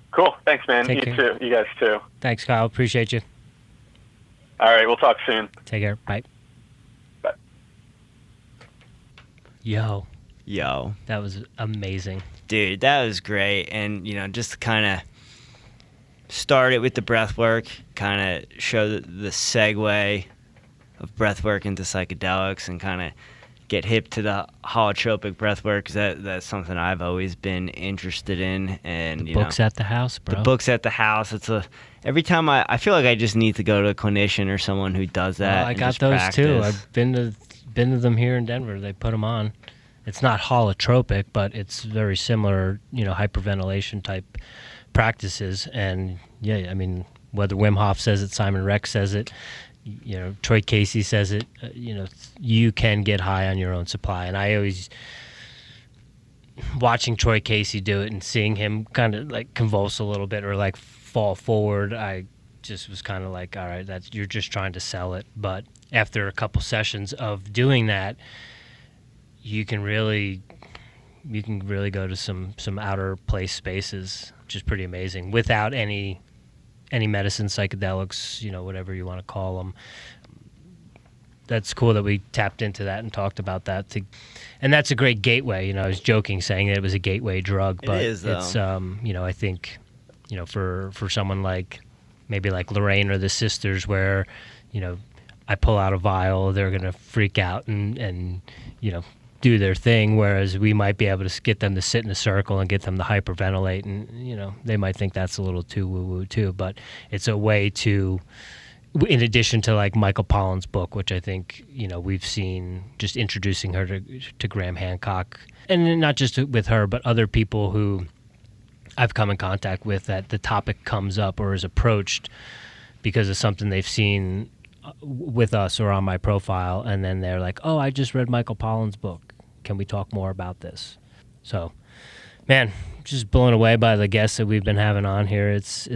Cool. Thanks, man. Take you care. too. You guys too. Thanks, Kyle. Appreciate you. All right. We'll talk soon. Take care. Bye. Bye. Yo. Yo. That was amazing. Dude, that was great. And, just to kind of start it with the breath work, kind of show the segue of breathwork into psychedelics, and kind of get hip to the holotropic breathwork, because that's something I've always been interested in. And the book's at the house, bro. The book's at the house. Every time I feel like I just need to go to a clinician or someone who does that. Well, I got those practice. Too. I've been to them here in Denver. They put them on. It's not holotropic, but it's very similar, hyperventilation type practices. And yeah, I mean, whether Wim Hof says it, Simon Rex says it, Troy Casey says it, you can get high on your own supply. And I always, watching Troy Casey do it and seeing him kind of like convulse a little bit or like fall forward, I just was kind of like, all right, you're just trying to sell it. But after a couple sessions of doing that, you can really go to some outer place spaces, which is pretty amazing, without any medicine, psychedelics, whatever you want to call them. That's cool that we tapped into that and talked about that. And that's a great gateway. I was joking saying that it was a gateway drug, but it is, though. It's I think you know, for someone like maybe like Lorraine or the sisters, where, you know, I pull out a vial, they're going to freak out and, you know, do their thing, whereas we might be able to get them to sit in a circle and get them to hyperventilate, and, you know, they might think that's a little too woo-woo too, but it's a way to, in addition to like Michael Pollan's book, which I think, you know, we've seen, just introducing her to Graham Hancock, and not just with her, but other people who I've come in contact with, that the topic comes up or is approached because of something they've seen with us or on my profile, and then they're like, oh, I just read Michael Pollan's book. Can we talk more about this? So, man, just blown away by the guests that we've been having on here. It's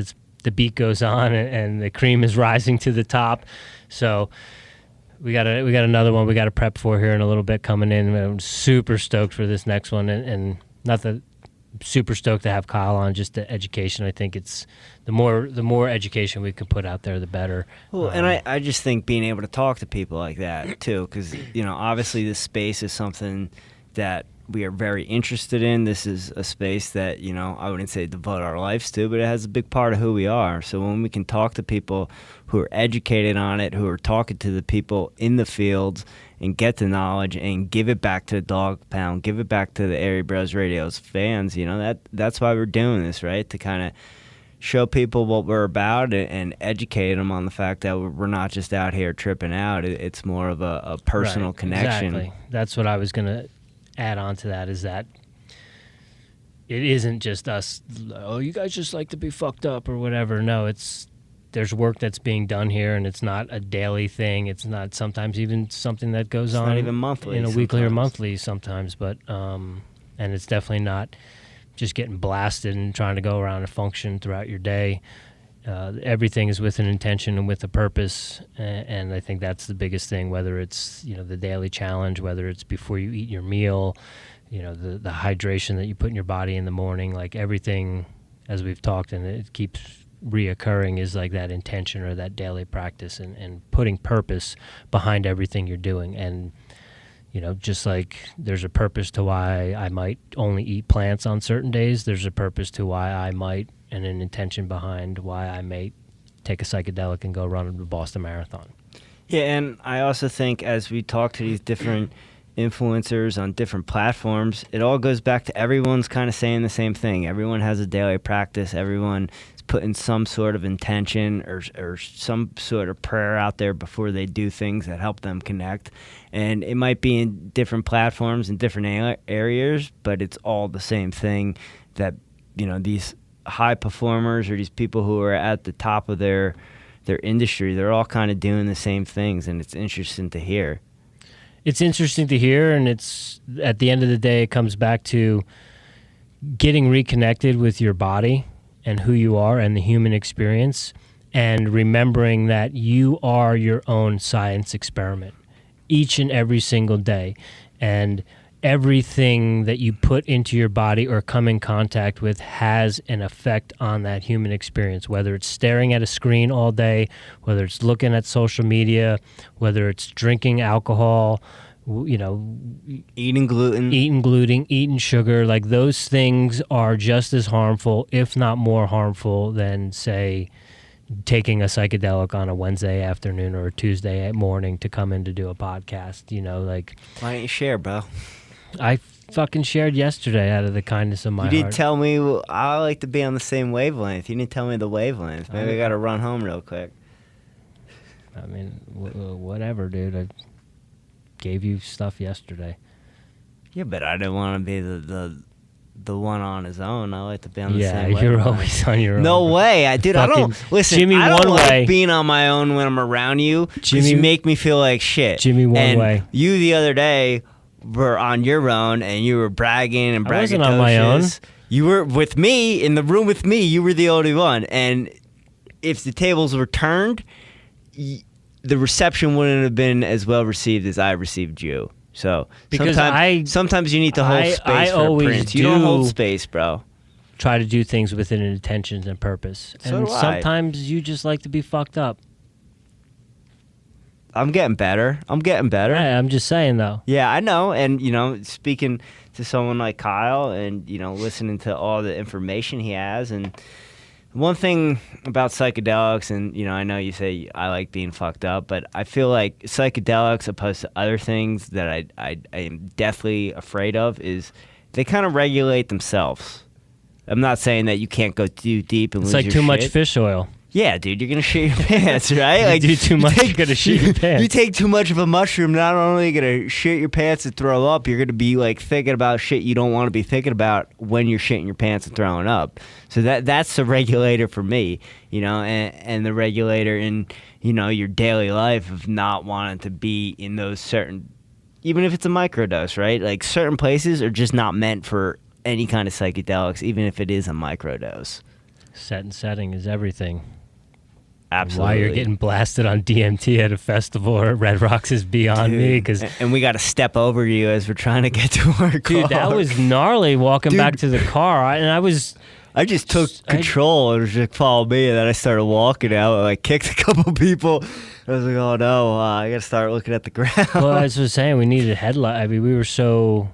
the beat goes on and the cream is rising to the top. So we got another one we got to prep for here in a little bit coming in. I'm super stoked for this next one, and not that super stoked to have Kyle on, just the education. I think it's the more education we can put out there, the better. Well, and I just think being able to talk to people like that too, because, you know, obviously this space is something that we are very interested in. This is a space that, you know, I wouldn't say devote our lives to, but it has a big part of who we are. So when we can talk to people who are educated on it, who are talking to the people in the fields, and get the knowledge and give it back to the Dog Pound, give it back to the Airey Bros Radio's fans, you know, that's why we're doing this, right? To kind of show people what we're about and educate them on the fact that we're not just out here tripping out. It's more of a personal connection. Exactly. That's what I was going to add on to that, is that it isn't just us, oh, you guys just like to be fucked up or whatever. No, there's work that's being done here, and it's not a daily thing. It's not sometimes even something that goes on not even monthly, in a weekly or monthly sometimes, but and it's definitely not just getting blasted and trying to go around and function throughout your day. Everything is with an intention and with a purpose, and I think that's the biggest thing, whether it's, you know, the daily challenge, whether it's before you eat your meal, you know, the hydration that you put in your body in the morning, like everything, as we've talked, and it keeps reoccurring, is like that intention or that daily practice, and putting purpose behind everything you're doing. And, you know, just like there's a purpose to why I might only eat plants on certain days, there's a purpose to why I might, and an intention behind why I may take a psychedelic and go run the Boston Marathon. Yeah, and I also think as we talk to these different influencers on different platforms, it all goes back to everyone's kind of saying the same thing. Everyone has a daily practice. Everyone is putting some sort of intention or some sort of prayer out there before they do things that help them connect. And it might be in different platforms in different areas, but it's all the same thing, that, you know, these high performers or these people who are at the top of their industry, they're all kind of doing the same things, and it's interesting to hear. It's interesting to hear, and it's, at the end of the day, it comes back to getting reconnected with your body and who you are and the human experience, and remembering that you are your own science experiment each and every single day. And everything that you put into your body or come in contact with has an effect on that human experience, whether it's staring at a screen all day, whether it's looking at social media, whether it's drinking alcohol, you know, eating gluten, eating sugar. Like, those things are just as harmful, if not more harmful, than, say, taking a psychedelic on a Wednesday afternoon or a Tuesday morning to come in to do a podcast. You know, like, why don't you share, bro? I fucking shared yesterday out of the kindness of my heart. You didn't tell me. I like to be on the same wavelength. You didn't tell me the wavelength. Maybe I got to run home real quick. I mean, whatever, dude. I gave you stuff yesterday. Yeah, but I didn't want to be the one on his own. I like to be on the same wavelength. Yeah, you're always on your own. No way. I don't listen. Jimmy, I don't one like way. being on my own when I'm around you, because you make me feel like shit. Jimmy, one way. You the other day were on your own, and you were bragging and bragging. I wasn't on my own. You were with me in the room with me. You were the only one. And if the tables were turned, the reception wouldn't have been as well received as I received you. So because sometimes you need to hold space for a prince. You don't hold space, bro. Try to do things with an intention and purpose. So and do I. Sometimes you just like to be fucked up. I'm getting better. Yeah, I'm just saying, though. Yeah, I know. And, you know, speaking to someone like Kyle and, you know, listening to all the information he has and One thing about psychedelics, and I know you say I like being fucked up, but I feel like psychedelics, opposed to other things that I am deathly afraid of, is they kind of regulate themselves. I'm not saying that you can't go too deep and It's lose like your too much shit. fish oil. Yeah, dude, you're gonna shit your pants, right? Like, You do too much, you're gonna shit your pants. You take too much of a mushroom, not only are you gonna shit your pants and throw up, you're gonna be like thinking about shit you don't want to be thinking about when you're shitting your pants and throwing up. So that's the regulator for me, and the regulator in your daily life of not wanting to be in those certain, even if it's a microdose, right? Like certain places are just not meant for any kind of psychedelics, even if it is a microdose. Set and setting is everything. Absolutely. Why you're getting blasted on DMT at a festival or at Red Rocks is beyond me. And we got to step over you as we're trying to get to our car. Dude, that was gnarly walking back to the car. I just took control and just followed me, and then I started walking out. I kicked a couple people. I was like, oh no, I got to start looking at the ground. Well, as I was saying, we needed headlight. I mean, we were so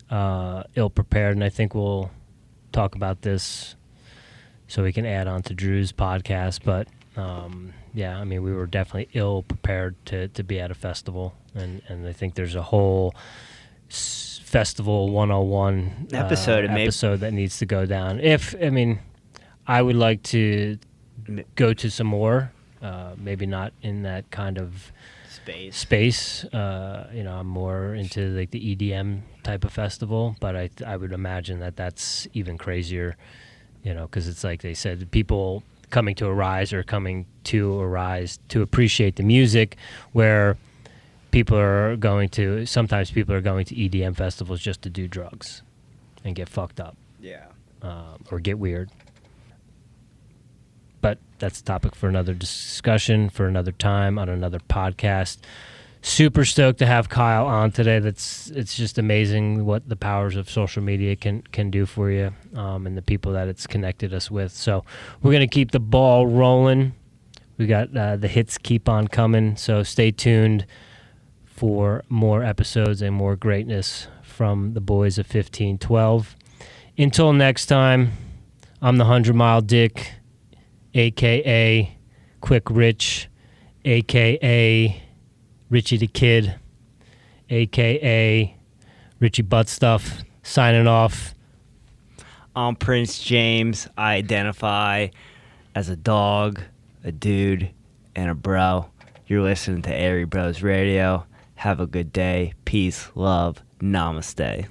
ill prepared, and I think we'll talk about this so we can add on to Drew's podcast. But yeah, I mean, we were definitely ill prepared to be at a festival, and I think there's a whole Festival 101 episode that needs to go down. I would like to go to some more, maybe not in that kind of space. I'm more into like the EDM type of festival, but I would imagine that's even crazier, because it's like they said, people coming to Arise to appreciate the music, where sometimes people are going to EDM festivals just to do drugs and get fucked up. Yeah. Or get weird. But that's a topic for another discussion, for another time, on another podcast. Super stoked to have Kyle on today. It's just amazing what the powers of social media can do for you, and the people that it's connected us with. So we're going to keep the ball rolling. We got the hits keep on coming, so stay tuned for more episodes and more greatness from the boys of 1512. Until next time, I'm the 100-Mile Dick, a.k.a. Quick Rich, a.k.a. Richie the Kid, a.k.a. Richie Buttstuff, signing off. I'm Prince James. I identify as a dog, a dude, and a bro. You're listening to Airey Bros Radio. Have a good day. Peace, love, namaste.